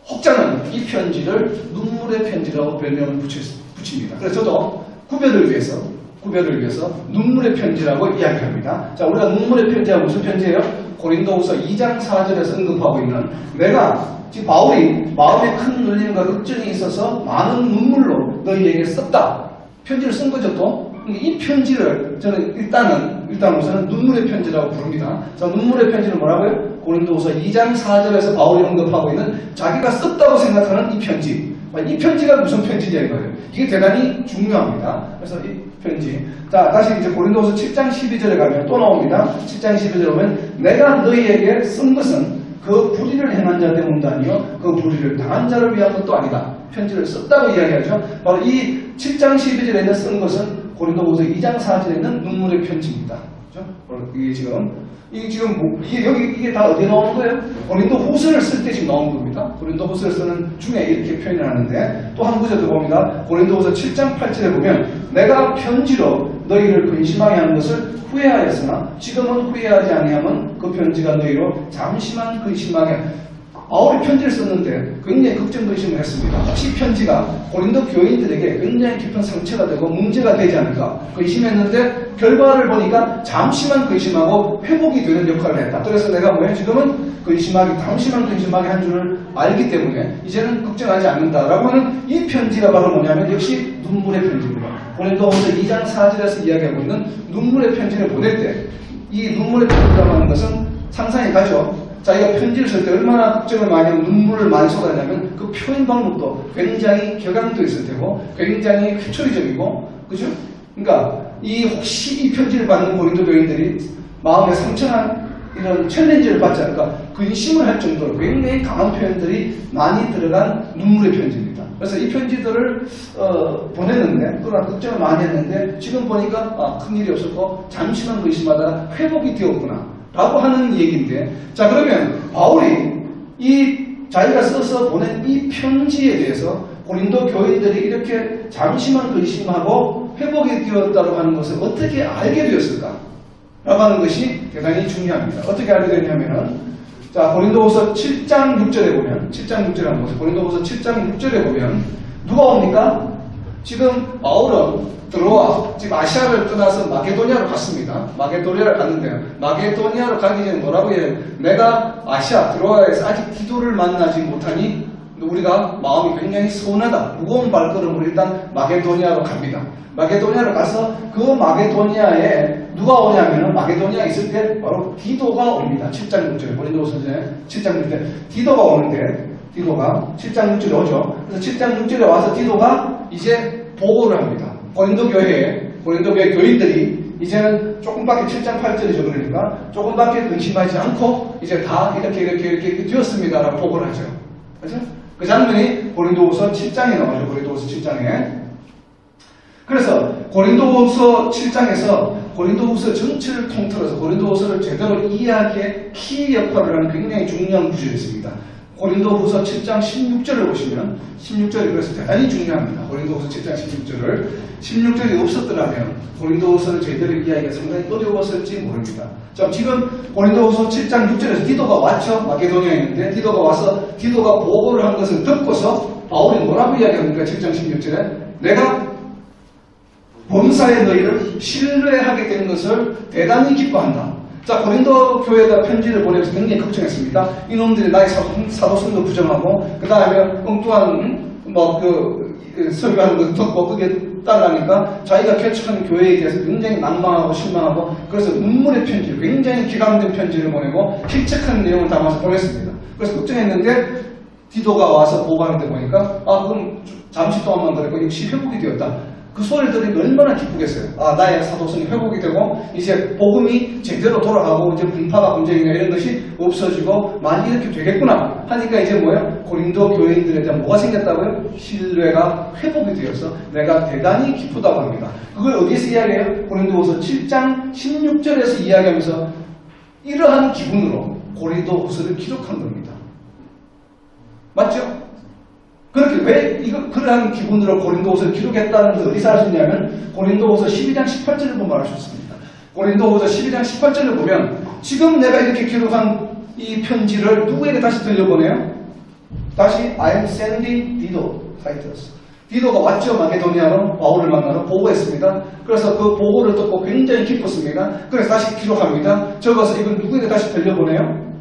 혹자는 이 편지를 눈물의 편지라고 별명을 붙입니다. 그래서 저도 구별을 위해서 눈물의 편지라고 이야기합니다. 자, 우리가 눈물의 편지가 무슨 편지예요? 고린도후서 2장 4절에서 언급하고 있는 내가 지금 바울이 마음에 큰 눌림과 걱정이 있어서 많은 눈물로 너희에게 썼다. 편지를 쓴 거죠 또. 이 편지를 저는 일단 우선은 눈물의 편지라고 부릅니다. 자, 눈물의 편지는 뭐라고요? 고린도후서 2장 4절에서 바울이 언급하고 있는 자기가 썼다고 생각하는 이 편지. 이 편지가 무슨 편지냐 이거예요. 이게 대단히 중요합니다. 그래서 이 편지. 자, 다시 이제 고린도후서 7장 12절에 가면 또 나옵니다. 7장 12절에 보면 내가 너희에게 쓴 것은 그 불의를 행한 자 때문도 아니요 그 불의를 당한 자를 위한 것도 아니다. 편지를 썼다고 이야기하죠. 바로 이 7장 12절에 있는 쓴 것은 고린도후서 2장 4절에 있는 눈물의 편지입니다. 그렇죠? 이게 다 어디에 나오는 거예요? 고린도후서를 쓸 때 지금 나온 겁니다. 고린도후서를 쓰는 중에 이렇게 표현을 하는데 또 한 구절 더 봅니다. 고린도후서 7장 8절에 보면 내가 편지로 너희를 근심하게 하는 것을 후회하였으나 지금은 후회하지 아니하면 그 편지가 너희로 잠시만 근심하게. 바울이 편지를 썼는데 굉장히 걱정 근심을 했습니다. 혹시 편지가 고린도 교인들에게 굉장히 깊은 상처가 되고 문제가 되지 않을까 근심했는데 결과를 보니까 잠시만 근심하고 회복이 되는 역할을 했다. 그래서 내가 뭐예요? 지금은 잠시만 근심하게 한 줄을 알기 때문에 이제는 걱정하지 않는다라고 하는 이 편지가 바로 뭐냐면 역시 눈물의 편지입니다. 고린도후서 2장 4절에서 이야기하고 있는 눈물의 편지를 보낼 때 이 눈물의 편지라고 하는 것은 상상이 가죠. 자기가 편지를 쓸 때 얼마나 걱정을 많이 하고 눈물을 많이 쏟아내냐면 그 표현 방법도 굉장히 격앙도 있을 테고 굉장히 휘초리적이고 그죠? 그러니까 혹시 이 편지를 받는 고린도 교인들이 마음에 상처나 이런 챌린지를 받지 않을까 근심을 할 정도로 굉장히 강한 표현들이 많이 들어간 눈물의 편지입니다. 그래서 이 편지들을 보냈는데 그러나 걱정을 많이 했는데 지금 보니까 큰일이 없었고 잠시만 근심하다가 회복이 되었구나 라고 하는 얘기인데 자 그러면 바울이 자기가 써서 보낸 이 편지에 대해서 고린도 교인들이 이렇게 잠시만 근심하고 회복이 되었다고 하는 것을 어떻게 알게 되었을까 라고 하는 것이 대단히 중요합니다. 어떻게 알게 되냐면은 자 고린도후서 7장 6절에 보면 7장 6절에 한번 보세요. 고린도후서 7장 6절에 보면 누가 옵니까? 지금 바울은 지금 아시아를 떠나서 마게도니아로 갔습니다. 마게도니아를 갔는데요. 마게도니아로 가기 전에 뭐라고 해요? 내가 드로아에서 아직 디도를 만나지 못하니 우리가 마음이 굉장히 서운하다. 무거운 발걸음으로 일단 마게도니아로 갑니다. 마게도니아로 가서 그 마게도니아에 누가 오냐면은 마게도니아에 있을 때 바로 디도가 옵니다. 7장 6절에 고린도후서 7장 6절에 디도가 오는데 디도가 7장 6절에 오죠. 그래서 7장 6절에 와서 디도가 이제 보고를 합니다. 고린도 교회 교인들이 이제는 조금밖에 7장 8절이죠. 그러니까 조금밖에 근심하지 않고 이제 다 이렇게 되었습니다라고 보고를 하죠. 그렇죠? 그 장면이 고린도후서 7장에 나오죠. 고린도후서 7장에. 그래서 고린도후서 7장에서 고린도후서 전체를 통틀어서 고린도후서를 제대로 이해하기에 키 역할을 하는 굉장히 중요한 구절이 있습니다. 고린도후서 7장 16절을 보시면 16절이 그래서 대단히 중요합니다. 고린도후서 7장 16절이 없었더라면 고린도후서를 제대로 이해하기가 상당히 어려웠을지 모릅니다. 자, 지금 고린도후서 7장 6절에서 디도가 왔죠. 마게도니아에 있는데 디도가 와서 디도가 보고를 한 것을 듣고서 바울이 뭐라고 이야기합니까? 7장 16절에 내가 본사의 너희를 신뢰하게 된 것을 대단히 기뻐한다. 자, 고린도 교회가 편지를 보내면서 굉장히 걱정했습니다. 이놈들이 나의 사도성도 부정하고, 그 다음에 엉뚱한, 설교하는 것도 듣고, 그게 달라니까 자기가 개척한 교회에 대해서 굉장히 낭망하고 실망하고 그래서 눈물의 편지, 굉장히 기강된 편지를 보내고 필책한 내용을 담아서 보냈습니다. 그래서 걱정했는데 디도가 와서 보고하는데 보니까 그럼 잠시 동안만 그랬고 역시 회복이 되었다. 그 소리를 들으니 얼마나 기쁘겠어요. 나의 사도성이 회복이 되고 이제 복음이 제대로 돌아가고 이제 분파가 분쟁이나 이런 것이 없어지고 많이 이렇게 되겠구나 하니까 이제 뭐예요? 고린도 교인들에 대한 뭐가 생겼다고요? 신뢰가 회복이 되어서 내가 대단히 기쁘다고 합니다. 그걸 어디서 이야기해요? 고린도후서 7장 16절에서 이야기하면서 이러한 기분으로 고린도후서를 기록한 겁니다. 맞죠? 그렇게 왜 그러한 기분으로 고린도후서를 기록했다는 걸 어디서 알 수 있냐면 고린도후서 12장 18절을 보면 알 수 있습니다. 고린도후서 12장 18절을 보면 지금 내가 이렇게 기록한 이 편지를 누구에게 다시 들려보내요? 다시 I am sending Dido, 타이터스. 디도가 왔죠. 마게도니아로 바울을 만나러 보고했습니다. 그래서 그 보고를 듣고 굉장히 기뻤습니다. 그래서 다시 기록합니다. 적어서 이건 누구에게 다시 들려보내요?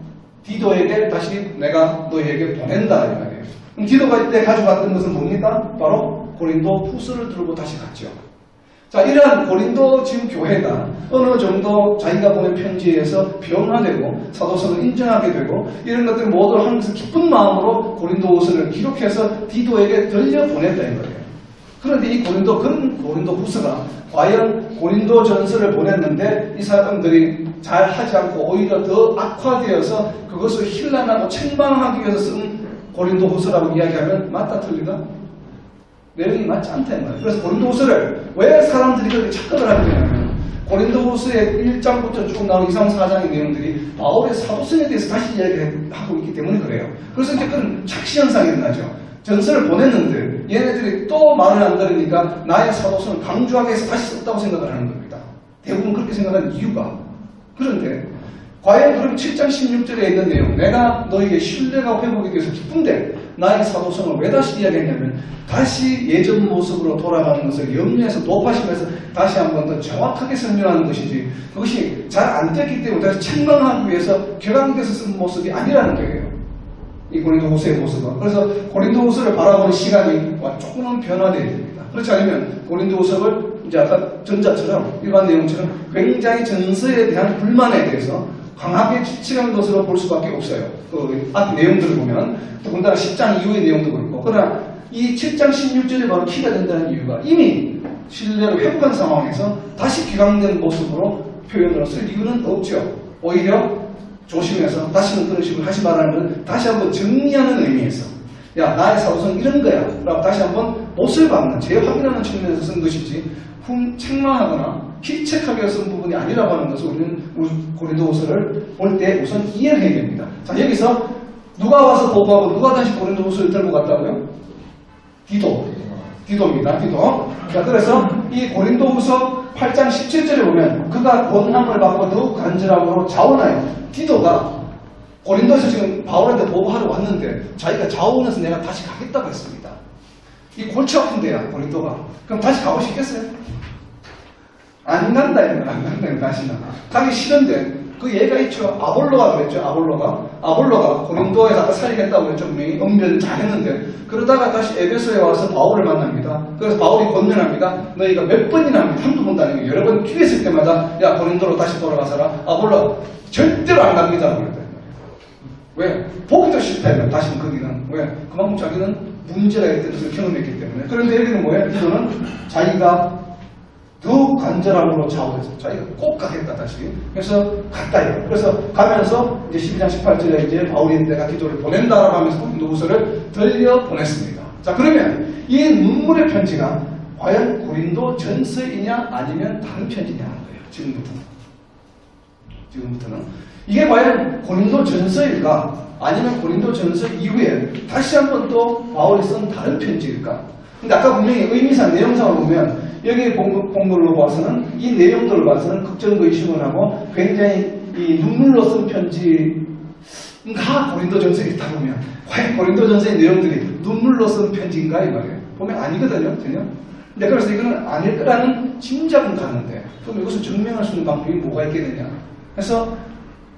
디도에게 다시 내가 너희에게 보낸다 이 말이에요. 디도가 이때 가져갔던 것은 뭡니까? 바로 고린도 후서를 들고 다시 갔죠. 자, 이러한 고린도 지금 교회가 어느 정도 자기가 보낸 편지에서 변화되고 사도성을 인정하게 되고 이런 것들 모두 하면서 기쁜 마음으로 고린도 후서를 기록해서 디도에게 들려보냈다 이 거예요. 그런데 이 고린도 후서가 과연 고린도 전서를 보냈는데 이 사람들이 잘 하지 않고 오히려 더 악화되어서 그것을 힐난하고 책망하기 위해서 쓴 고린도 후서라고 이야기하면 맞다 틀리다? 내용이 맞지 않다 이 말이에요. 그래서 고린도 후서를 왜 사람들이 그렇게 착각을 하게 되냐면 고린도 후서의 1장부터 쭉 나온 2, 3, 4장의 내용들이 바울의 사도성에 대해서 다시 이야기하고 있기 때문에 그래요. 그래서 이제 그런 착시현상이 일어나죠. 전서를 보냈는데 얘네들이 또 말을 안 들으니까 나의 사도성을 강조하게 해서 다시 썼다고 생각을 하는 겁니다. 대부분 그렇게 생각하는 이유가. 그런데 과연 그럼 7장 16절에 있는 내용 내가 너에게 신뢰가 회복이 돼서 기쁜데 나의 사도성을 왜 다시 이야기했냐면 다시 예전 모습으로 돌아가는 것을 염려해서 높아심에서 다시 한 번 더 정확하게 설명하는 것이지 그것이 잘 안 됐기 때문에 다시 책망하기 위해서 격앙돼서 쓴 모습이 아니라는 거예요. 이 고린도후서의 모습은. 그래서 고린도후서를 바라보는 시간이 조금은 변화되어야 됩니다. 그렇지 않으면 고린도후서를 이제 아까 전자처럼 일반 내용처럼 굉장히 전서에 대한 불만에 대해서 강하게 지칭한 것으로 볼 수밖에 없어요. 그 앞 내용들을 보면 더군다나 10장 이후의 내용도 그렇고 그러나 이 7장 16절이 바로 키가 된다는 이유가 이미 신뢰를 회복한 상황에서 다시 기강된 모습으로 표현을 쓸 이유는 없죠. 오히려 조심해서 다시는 그런 식으로 하지 말라는 건 다시 한번 정리하는 의미에서 야 나의 사도성 이런 거야 라고 다시 한번 못을 박는 재확인하는 측면에서 쓴 것이지 책망하거나 필책하게 쓴 부분이 아니라고 하는 것을 우리는 고린도후서를 볼 때 우선 이해를 해야 됩니다. 자, 여기서 누가 와서 보고하고 누가 다시 고린도후서를 들고 갔다고요? 디도입니다. 디도. 자, 그래서 이 고린도후서 8장 17절에 보면 그가 권함을 받고 더욱 간절함으로 자원하여 디도가 고린도에서 지금 바울한테 보고하러 왔는데 자기가 자원해서 내가 다시 가겠다고 했습니다. 이 골치 아픈 데야 고린도가. 그럼 다시 가고 싶겠어요? 안 간다 이거는 안 간다 다시는 가기 싫은데 그 얘가 있죠. 아볼로가 그랬죠. 아볼로가 고린도에서 아까 살리겠다고 그랬죠. 분명히 언변을 잘했는데 그러다가 다시 에베소에 와서 바울을 만납니다. 그래서 바울이 권면합니다. 너희가 몇 번이나 합니다. 한두 번도 아니고 여러 번 기회 있을 때마다 야 고린도로 다시 돌아가서라. 아볼로 절대로 안 갑니다. 그랬다. 왜? 보기도 싫다면 다시는 거기는 왜? 그만큼 자기는 문제가 있다는 것을 경험했기 때문에. 그런데 여기는 뭐예요? 이거는 자기가 더욱 간절함으로 자원해서 자기가 꼭 가겠다 다시. 그래서 갔다요. 그래서 가면서 이제 12장 18절에 이제 바울이 내가 기도를 보낸다라고 하면서 고린도후서를 들려 보냈습니다. 자, 그러면 이 눈물의 편지가 과연 고린도 전서이냐 아니면 다른 편지냐 하는 거예요. 지금부터는 이게 과연 고린도 전서일까 아니면 고린도 전서 이후에 다시 한번 또 바울이 쓴 다른 편지일까? 근데 아까 분명히 의미상 내용상을 보면 여기 본글로 봐서는 이 내용들을 봐서는 걱정과 의심을 하고 굉장히 이 눈물로 쓴 편지인가 고린도 전서에 있다 보면 과연 고린도 전서의 내용들이 눈물로 쓴 편지인가 이 말이에요. 보면 아니거든요. 전혀. 근데 그래서 이거는 아닐 거라는 짐작은 가는데 그럼 이것을 증명할 수 있는 방법이 뭐가 있겠느냐. 그래서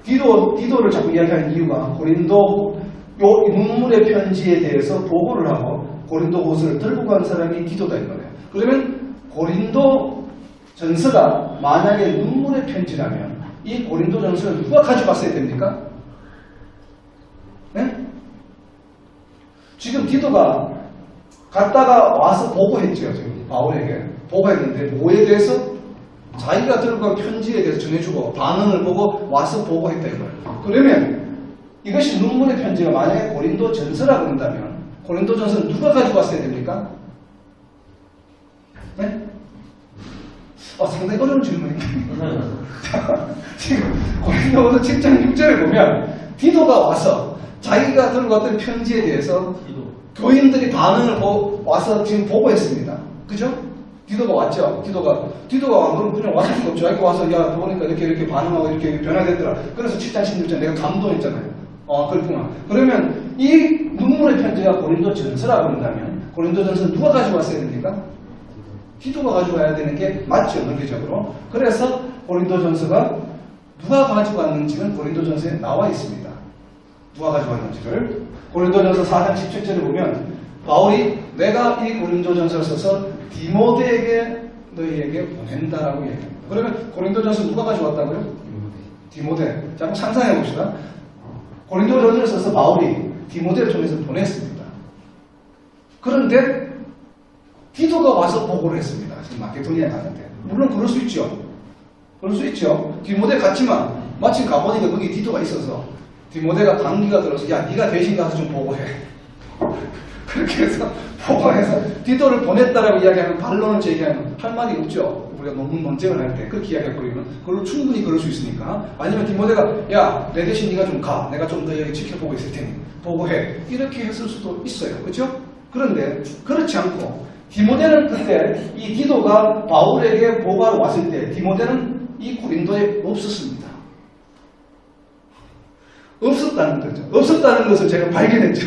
디도를 자꾸 이야기하는 이유가 고린도 요 눈물의 편지에 대해서 보고를 하고 고린도 후서를 들고 간 사람이 디도다 이 말이에요. 그러면 고린도 전서가 만약에 눈물의 편지라면 이 고린도 전서를 누가 가져갔어야 됩니까? 네? 지금 디도가 갔다가 와서 보고했죠. 지금 바울에게 보고했는데 뭐에 대해서? 자기가 들고 간 편지에 대해서 전해주고 반응을 보고 와서 보고했다 이거예요. 그러면 이것이 눈물의 편지가 만약에 고린도 전서라고 한다면 고린도 전서는 누가 가지고 왔어야 됩니까? 네? 상당히 어려운 질문인데. 지금 고린도서 7장 6절에 보면 디도가 와서 자기가 들고 왔던 편지에 대해서 교인들이 반응을 와서 지금 보고했습니다. 그죠? 디도가 왔죠. 디도가 안 그러면 그냥 왔을 수가 없죠. 자기가 와서 야 보니까 이렇게 반응하고 이렇게 변화됐더라. 그래서 7장 16절 내가 감동했잖아요. 그렇구나. 그러면 이 눈물의 편지가 고린도 전서라고 한다면 고린도 전서 누가 가지고 왔어야 됩니까? 디도가 가지고 와야 되는 게 맞죠. 논리적으로. 그래서 고린도 전서가 누가 가지고 왔는지는 고린도 전서에 나와 있습니다. 누가 가지고 왔는지를 고린도 전서 4장 17절에 보면 바울이 내가 이 고린도 전서를 써서 디모데에게 너희에게 보낸다라고 얘기합니다. 그러면 고린도 전서 누가 가지고 왔다고요? 디모데. 자, 한번 상상해 봅시다. 고린도 전서를 써서 바울이 디모데를 통해서 보냈습니다. 그런데 디도가 와서 보고를 했습니다. 지금 마케도니아에 가는데. 물론 그럴 수 있죠. 그럴 수 있죠. 디모데 갔지만 마침 가보니까 거기 디도가 있어서 디모데가 감기가 들어서 야 네가 대신 가서 좀 보고해. 그렇게 해서 보고해서 디도를 보냈다라고 이야기하면 반론을 제기하면 할 말이 없죠. 우리가 논쟁을 할 때 그렇게 이야기해버리면 그걸로 충분히 그럴 수 있으니까. 아니면 디모데가 야 내 대신 네가 좀 가. 내가 좀 더 여기 지켜보고 있을 테니 보고해. 이렇게 했을 수도 있어요. 그렇죠? 그런데 그렇지 않고 디모데는 그때 이 디도가 바울에게 보고하러 왔을 때 디모데는 이 고린도에 없었습니다. 없었다는 거죠. 없었다는 것을 제가 발견했죠.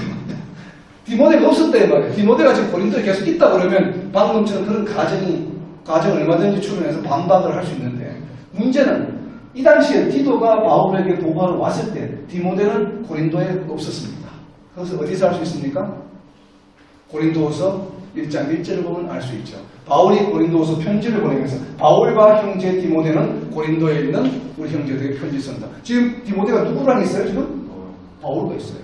디모데가 없었다 이 말이에요. 디모데가 지금 고린도에 계속 있다 그러면 방금처럼 그런 가정을 얼마든지 출연해서 반박을 할 수 있는데 문제는 이 당시에 디도가 바울에게 보고하러 왔을 때 디모데는 고린도에 없었습니다. 그것을 어디서 알 수 있습니까? 고린도후서 1장 1절을 보면 알 수 있죠. 바울이 고린도후서 편지를 보내면서 바울과 형제 디모데는 고린도에 있는 우리 형제들에게 편지 쓴다. 지금 디모데가 누구랑 있어요? 지금? 바울과 있어요.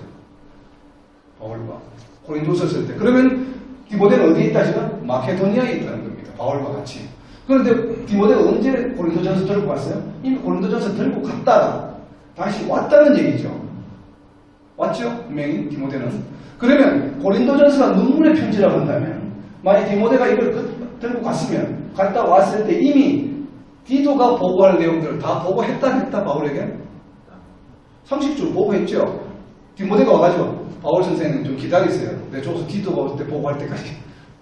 바울과 고린도서 쓸 때. 그러면 디모데는 어디에 있다 지금? 마케도니아에 있다는 겁니다. 바울과 같이. 그런데 디모데가 언제 고린도전서 들고 갔어요? 이미 고린도전서 들고 갔다가 다시 왔다는 얘기죠. 왔죠? 분명히 디모데는. 그러면 고린도전서가 눈물의 편지라고 한다면 만약 디모데가 이걸 들고 갔으면 갔다 왔을 때 이미 디도가 보고할 내용들을 다 보고했다 바울에게? 상식적으로 보고했죠. 디모데가 와가지고 바울 선생님 좀 기다리세요. 내 줘서 디도가 올 때 보고할 때까지.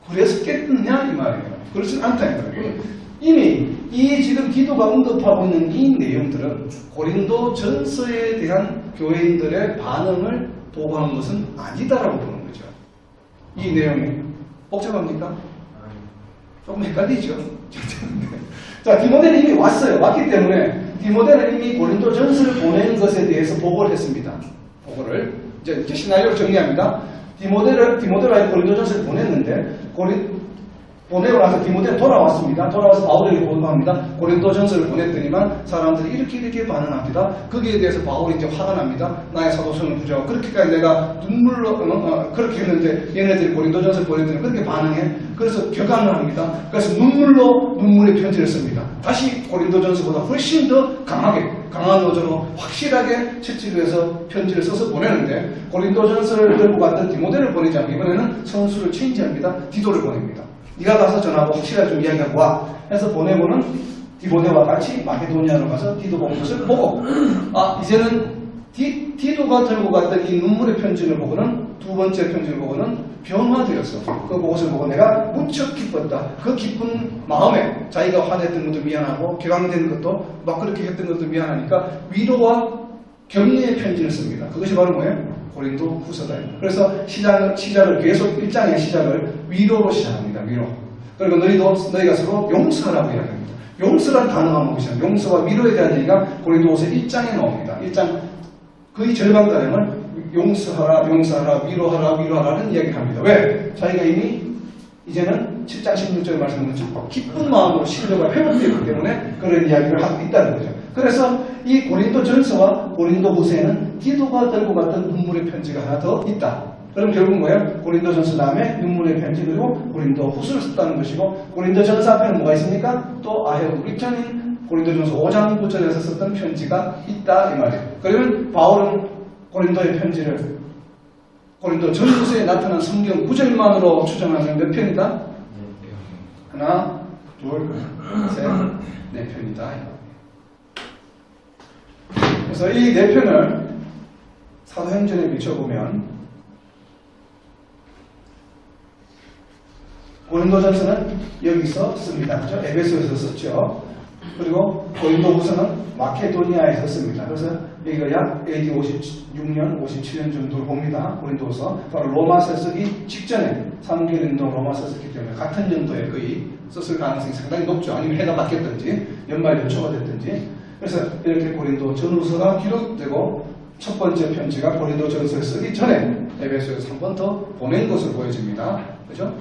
그랬었겠느냐 이 말이에요. 그렇지 않다 이 말이에요. 이미 이 지금 디도가 언급하고 있는 이 내용들은 고린도 전서에 대한 교회인들의 반응을 보고한 것은 아니다라고 보는 거죠. 이 내용이 복잡합니까? 조금 헷갈리죠? 자, 디모데는 이미 왔어요. 왔기 때문에 디모데는 이미 고린도 전서를 보내는 것에 대해서 보고를 했습니다. 보고를. 이제 시나리오를 정리합니다. 디모데가 고린도 전서를 보냈는데, 보내고 나서 디모데는 돌아왔습니다. 돌아와서 바울에게 보고합니다. 고린도 전서를 보냈더니만 사람들이 이렇게 반응합니다. 거기에 대해서 바울이 이제 화가 납니다. 나의 사도성을 부정하고 그렇게까지 내가 눈물로 그렇게 했는데 얘네들이 고린도 전서를 보냈더니 그렇게 반응해. 그래서 격앙을 합니다. 그래서 눈물의 편지를 씁니다. 다시 고린도 전서보다 훨씬 더 강한 어조로 확실하게 채찍을 해서 편지를 써서 보내는데 고린도 전서를 들고 갔던 디모데를 보내지 않고 이번에는 선수를 체인지합니다. 디도를 보냅니다. 네가 가서 전하고 확실하게 좀 이야기하고 와 해서 보내고는 디모데와 같이 마케도니아로 가서 디도가 온 것을 보고 이제는 디도가 들고 갔던 이 눈물의 편지를 보고는 두 번째 편지를 보고는 변화되었어. 그 것을 보고 내가 무척 기뻤다. 그 기쁜 마음에 자기가 화냈던 것도 미안하고 격앙된 것도 막 그렇게 했던 것도 미안하니까 위로와 격려의 편지를 씁니다. 그것이 바로 뭐예요? 고린도 후서다. 그래서 시작을 계속 1장의 시작을 위로로 시작합니다. 위로. 그리고 너희가 서로 용서하라고 이야기합니다. 용서란 단어가 무엇이냐? 용서와 위로에 대한 얘기가 고린도후서 1장에 나옵니다. 1장 거의 절반가량을 용서하라, 위로하라는 이야기를 합니다. 왜? 자기가 이미 이제는 7장 16절에 말씀하는 것처럼 기쁜 마음으로 신뢰가 회복되기 때문에 그런 이야기를 하고 있다는 거죠. 그래서 이 고린도전서와 고린도후서에는 디도가 들고 갔던 눈물의 편지가 하나 더 있다. 그럼 결국은 뭐예요? 고린도전서 다음에 눈물의 편지 그리고 고린도후서를 썼다는 것이고 고린도전서 앞에는 뭐가 있습니까? 또 아헤브 리턴인 고린도전서 5장 9절에서 썼던 편지가 있다 이 말이에요. 그러면 바울은 고린도의 편지를 고린도전서에 나타난 성경 구절만으로 추정하면 몇 편이다? 하나, 둘, 셋, 네 편이다. 그래서 이 네 편을 사도행전에 비춰보면 고린도전서는 여기서 씁니다. 그죠? 에베소에서 썼죠. 그리고 고린도후서는 마케도니아에서 씁니다. 그래서 여기가 약 AD 56년, 57년 정도를 봅니다. 고린도후서. 바로 로마서 쓰기 직전에 3교인도 로마서 썼기 때문에 같은 연도에 거의 썼을 가능성이 상당히 높죠. 아니면 해가 바뀌었든지 연말 연초가 됐든지. 그래서 이렇게 고린도 전후서가 기록되고 첫 번째 편지가 고린도 전서를 쓰기 전에 에베소에서 한 번 더 보낸 것으로 보여집니다. 그죠?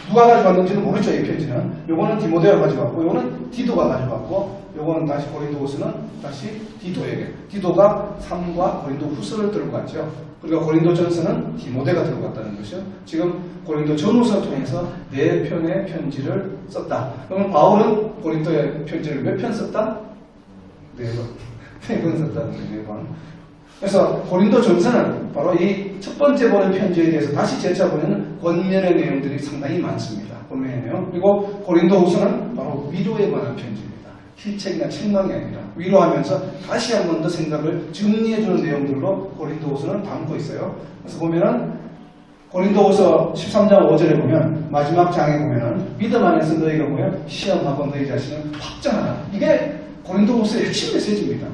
누가 가져갔는지는 모르죠. 이 편지는. 요거는 디모데가 가져갔고 요거는 디도가 가져갔고 요거는 다시 고린도후서는 다시 디도에게. 디도가 3과 고린도 후서를 들고 갔죠. 그리고 고린도 전서는 디모데가 들고 갔다는 것이죠. 지금 고린도 전후서를 통해서 4편의 편지를 썼다. 그러면 바울은 고린도의 편지를 몇 편 썼다? 4번. 4번 썼다는 거예요. 4번. 그래서 고린도 전서는 바로 이 첫 번째 보낸 편지에 대해서 다시 재차보면 권면의 내용들이 상당히 많습니다. 권면의 내용. 그리고 고린도 후서는 바로 위로에 관한 편지입니다. 실책이나 책망이 아니라 위로하면서 다시 한 번 더 생각을 정리해주는 내용들로 고린도 후서는 담고 있어요. 그래서 보면은 고린도 후서 13장 5절에 보면 마지막 장에 보면은 믿음 안에서 너희가 뭐야? 시험하고 너희 자신을 확정하라. 이게 고린도 후서의 핵심 메시지입니다.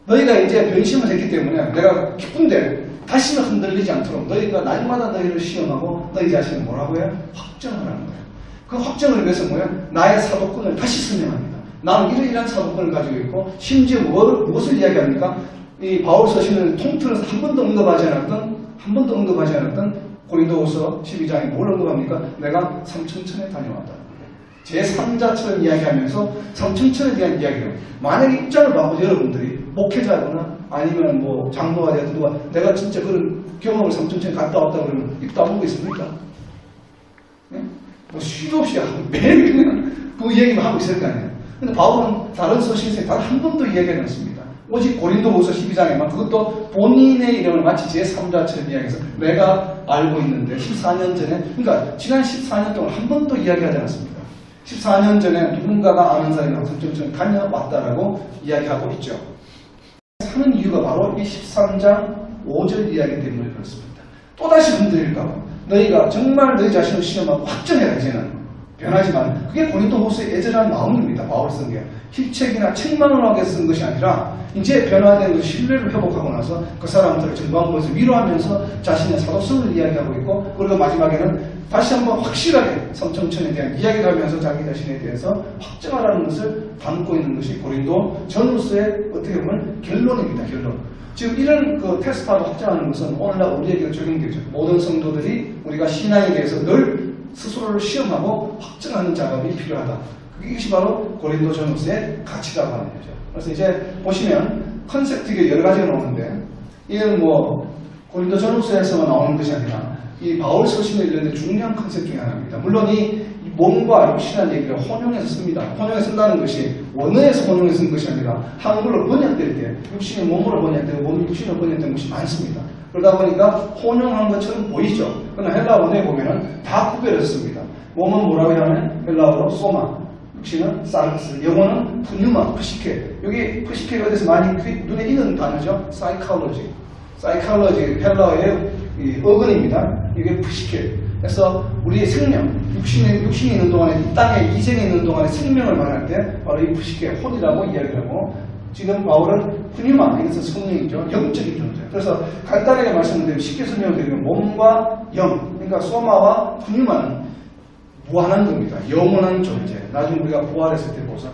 너희가 이제 변심을 했기 때문에 내가 기쁜데 다시는 흔들리지 않도록 너희가 날마다 너희를 시험하고 너희 자신을 뭐라고 해요? 확정하라는 거예요. 그 확정을 위해서 뭐예요? 나의 사도권을 다시 설명합니다. 나는 이러이러한 사도권을 가지고 있고 심지어 무엇을 이야기합니까? 이 바울 서신을 통틀어서 한 번도 언급하지 않았던 고린도후서 12장에 뭘 언급합니까? 내가 삼천천에 다녀왔다. 제3자처럼 이야기하면서 삼천천에 대한 이야기를 만약에 입장을 바꿔서 여러분들이 목회자거나 아니면 뭐 장로가 되든 누가 내가 진짜 그런 경험을 삼천천에 갔다 왔다 그러면 입도 안 보겠습니까? 네? 뭐 쉬도 없이 매일 그냥 그 얘기만 하고 있을 거 아니에요. 근데 바울은 다른 서신에 단 한 번도 이야기하지 않습니다. 오직 고린도후서 12장에만 그것도 본인의 이름을 마치 제3자처럼 이야기해서 내가 알고 있는데 14년 전에 그러니까 지난 14년 동안 한 번도 이야기하지 않았습니다. 14년 전에 누군가가 아는 사람이라고 삼천천에 다녀왔다라고 이야기하고 있죠. 하는 이유가 바로 이 13장 5절 이야기 때문에 그렇습니다. 또다시 흔들릴까봐 너희가 정말 너희 자신을 시험하고 확정해라. 이제는 변하지 마. 그게 고린도후서의 애절한 마음입니다. 바울 쓴 게 실책이나 책망을 하게 쓴 것이 아니라 이제 변화된 신뢰를 회복하고 나서 그 사람들을 전방으로서 위로하면서 자신의 사도성을 이야기하고 있고 그리고 마지막에는 다시 한번 확실하게 삼천천에 대한 이야기를 하면서 자기 자신에 대해서 확정하라는 것을 담고 있는 것이 고린도 전후서의 어떻게 보면 결론입니다. 결론. 지금 이런 그 테스트하고 확정하는 것은 오늘날 우리에게 적용되죠. 모든 성도들이 우리가 신앙에 대해서 늘 스스로를 시험하고 확정하는 작업이 필요하다. 이것이 바로 고린도 전후서의 가치라고 하는 거죠. 그래서 이제 보시면 컨셉트가 여러 가지가 나오는데 이건 뭐 고린도 전후서에서만 나오는 것이 아니라 이 바울 서신에 이르는 중요한 컨셉 중에 하나입니다. 물론 이 몸과 육신이라는 얘기를 혼용해서 씁니다. 혼용해서 쓴다는 것이 원어에서 혼용해서 쓴 것이 아니라 한글로 번역될 때 육신이 몸으로 번역되고 몸이 육신으로 번역된 것이 많습니다. 그러다 보니까 혼용한 것처럼 보이죠. 그러나 헬라어 원어에 보면은 다 구별했습니다. 몸은 뭐라고 하면 헬라어로 소마, 육신은 사르스, 영어는 푸뉴마, 푸시케. 여기 푸시케가 어디서 많이 눈에 익은 단어죠. 사이칼로지. 사이칼로지 헬라어의 어근입니다. 이게 푸시케. 그래서 우리의 생명, 육신이 있는 동안에 이 땅에 이생에 있는 동안에 생명을 말할 때 바로 이 푸시케, 혼이라고 이야기를 하고 지금 바울은 푸뉴마, 이것은 성령이죠. 영적인 존재. 그래서 간단하게 말씀드리면 쉽게 설명드리면 몸과 영, 그러니까 소마와 푸뉴마는 무한한 겁니다. 영원한 존재. 나중에 우리가 부활했을 때 보서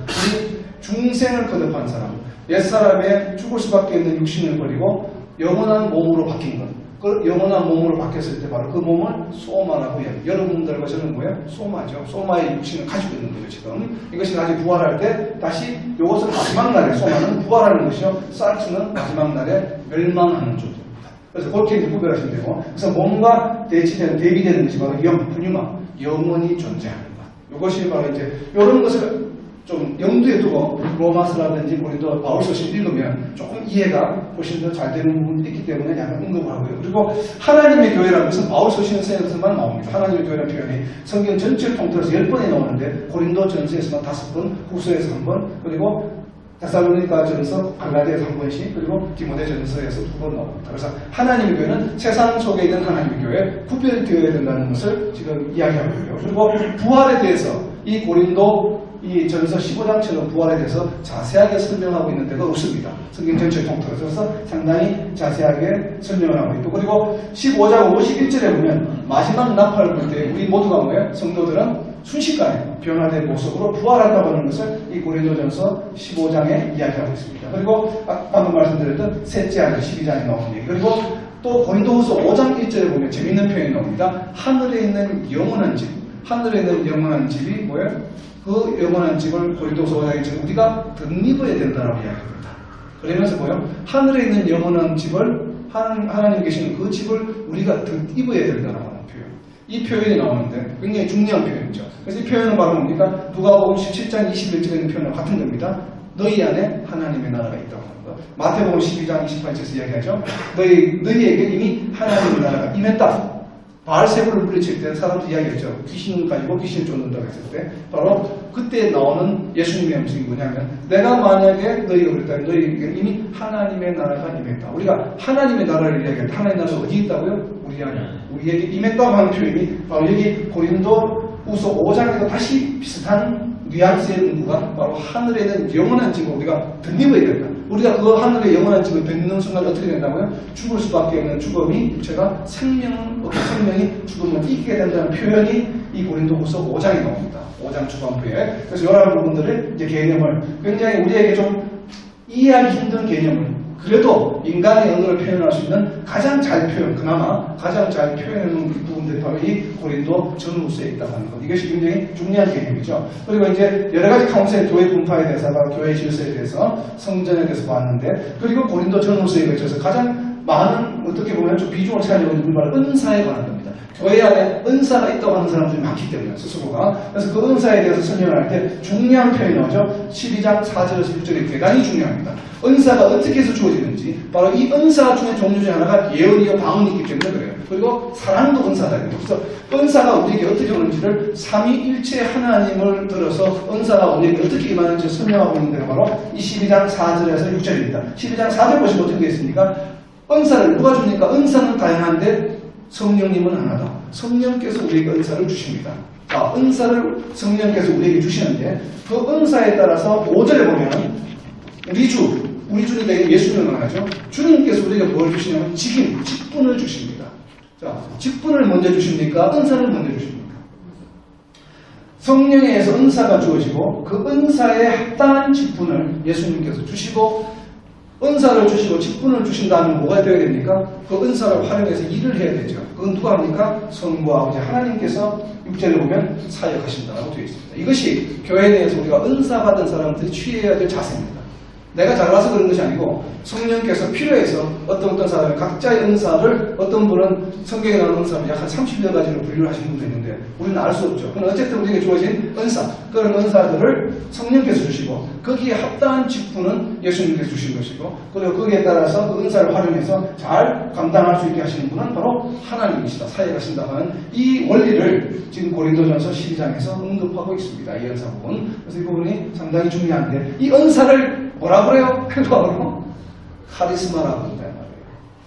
중생을 거듭한 사람, 옛사람의 죽을 수밖에 없는 육신을 버리고 영원한 몸으로 바뀐 것. 그 영원한 몸으로 바뀌었을 때 바로 그 몸을 소마라고 해요. 여러분들과 저는 뭐예요? 소마죠. 소마의 육신을 가지고 있는 거죠, 지금. 이것이 나중에 부활할 때 다시 이것은 마지막 날에 소마는 부활하는 것이요. 사르스는 마지막 날에 멸망하는 존재입니다. 그래서 그렇게 이제 구별하시면 되고, 그래서 몸과 대비되는 것이 바로 분유마, 영원히 존재하는 것. 이것이 바로 이제 이런 것을 좀 염두에 두고 로마서라든지 고린도 바울서신 읽으면 조금 이해가 훨씬 더 잘 되는 부분이 있기 때문에 약간 언급을 하고요. 그리고 하나님의 교회라는 것은 바울서신에서만 나옵니다. 하나님의 교회라는 표현이 성경 전체를 통틀어서 10번이 나오는데 고린도 전서에서만 5번, 후서에서 1번, 그리고 데살로니가 전서, 갈라디아에서 1번씩, 그리고 디모데 전서에서 2번 나옵니다. 그래서 하나님의 교회는 세상 속에 있는 하나님의 교회, 구별되어야 된다는 것을 지금 이야기하고 있고요. 그리고 부활에 대해서 이 고린도 이 전서 15장처럼 부활에 대해서 자세하게 설명하고 있는 데가 없습니다. 성경 전체를 통틀어서 상당히 자세하게 설명을 하고 있고, 그리고 15장 51절에 보면 마지막 나팔을 불 때 우리 모두가 뭐예요? 성도들은 순식간에 변화된 모습으로 부활한다고 하는 것을 이 고린도전서 15장에 이야기하고 있습니다. 그리고 방금 말씀드렸던 셋째 아들 12장에 나오는 얘기, 그리고 또 고린도후서 5장 1절에 보면 재밌는 표현이 나옵니다. 하늘에 있는 영원한 집, 하늘에 있는 영원한 집이 뭐예요? 그 영원한 집을 고린도후서 5장에 지금 우리가 덧입어야 된다고 이야기합니다. 그러면서 뭐예요? 하늘에 있는 영원한 집을 하나님 계시는 그 집을 우리가 덧입어야 된다고 하는 표현. 이 표현이 나오는데 굉장히 중요한 표현이죠. 그래서 이 표현은 바로 뭡니까? 누가복음 17장 21절에 있는 표현과 같은 겁니다. 너희 안에 하나님의 나라가 있다고 하는 것. 마태복음 12장 28절에서 이야기하죠. 너희에게 이미 하나님의 나라가 임했다. 바알세불을 물리칠 때 사람들이 이야기했죠. 귀신을 가지고 귀신을 쫓는다고 했을 때 바로 그때 나오는 예수님의 음식이 뭐냐면, 내가 만약에 너희가 그랬다면 너희에게 이미 하나님의 나라가 임했다. 우리가 하나님의 나라를 이야기할 때 하나님의 나라가 어디 있다고요? 우리에게 임했다고 하는 표현이 바로 여기 고린도후서 5장에서 다시 비슷한 뉘앙스의 문구가 바로 하늘에 있는 영원한 집을 우리가 덧입어야 된다. 우리가 그 하늘의 영원한 집을 뱉는 순간 어떻게 된다고요? 죽을 수밖에 없는 죽음이 육체가 생명이 죽음을 이기게 된다는 표현이 이 고린도후서 5장에 나옵니다. 5장 초반부에. 그래서 이런 부분들을 이제 개념을 굉장히 우리에게 좀 이해하기 힘든 개념을 그래도 인간의 언어를 표현할 수 있는 가장 잘 표현, 그나마 가장 잘 표현하는 부분들이 바로 이 고린도 전후서에 있다고 하는 것. 이것이 굉장히 중요한 개념이죠. 그리고 이제 여러 가지 카운셀 교회 분파에 대해서, 교회 질서에 대해서, 성전에 대해서 봤는데, 그리고 고린도 전후서에 걸쳐서 가장 많은, 어떻게 보면 좀 비중을 차지하고 있는 바로 은사에 관한 겁니다. 교회 안에 은사가 있다고 하는 사람들이 많기 때문에 스스로가. 그래서 그 은사에 대해서 설명을 할 때 중요한 표현이 나오죠. 12장 4절에서 6절이 대단히 중요합니다. 은사가 어떻게 해서 주어지는지, 바로 이 은사 중에 종류 중 하나가 예언이요 방언이 있기 때문에 그래요. 그리고 사랑도 은사다. 그래서 은사가 우리에게 어떻게 오는지를 삼위일체 하나님을 들어서 은사가 우리에게 어떻게 임하는지 설명하고 있는 데가 바로 이 12장 4절에서 6절입니다. 12장 4절 보시면 어떻게 되어 있습니까? 은사를 누가 줍니까? 은사는 다양한데 성령님은 하나다. 성령께서 우리에게 은사를 주십니다. 자, 은사를 성령께서 우리에게 주시는데 그 은사에 따라서 5절에 보면 우리 주님과 예수님을 하죠. 주님께서 우리에게 뭘 주시냐면 직분을 주십니다. 자, 직분을 먼저 주십니까? 은사를 먼저 주십니까? 성령에 의해서 은사가 주어지고 그 은사에 합당한 직분을 예수님께서 주시고, 은사를 주시고 직분을 주신다면 뭐가 되어야 됩니까? 그 은사를 활용해서 일을 해야 되죠. 그건 누가 합니까? 성부 아버지 하나님께서 6절에 보면 사역하신다고 되어 있습니다. 이것이 교회 내에서 우리가 은사 받은 사람들이 취해야 될 자세입니다. 내가 잘나서 그런 것이 아니고 성령께서 필요해서 어떤 사람이 각자의 은사를, 어떤 분은 성경에 나오는 은사를 약 한 30여 가지로 분류를 하시는 분도 있는데 우리는 알 수 없죠. 그럼 어쨌든 우리에게 주어진 은사, 그런 은사들을 성령께서 주시고 거기에 합당한 직분은 예수님께서 주신 것이고, 그리고 거기에 따라서 그 은사를 활용해서 잘 감당할 수 있게 하시는 분은 바로 하나님이시다, 사역하신다 하는 이 원리를 지금 고린도전서 12장에서 언급하고 있습니다. 이 은사 부분. 그래서 이 부분이 상당히 중요한데, 이 은사를 뭐라 그래요? 바로 카리스마라고 한다 말이에요.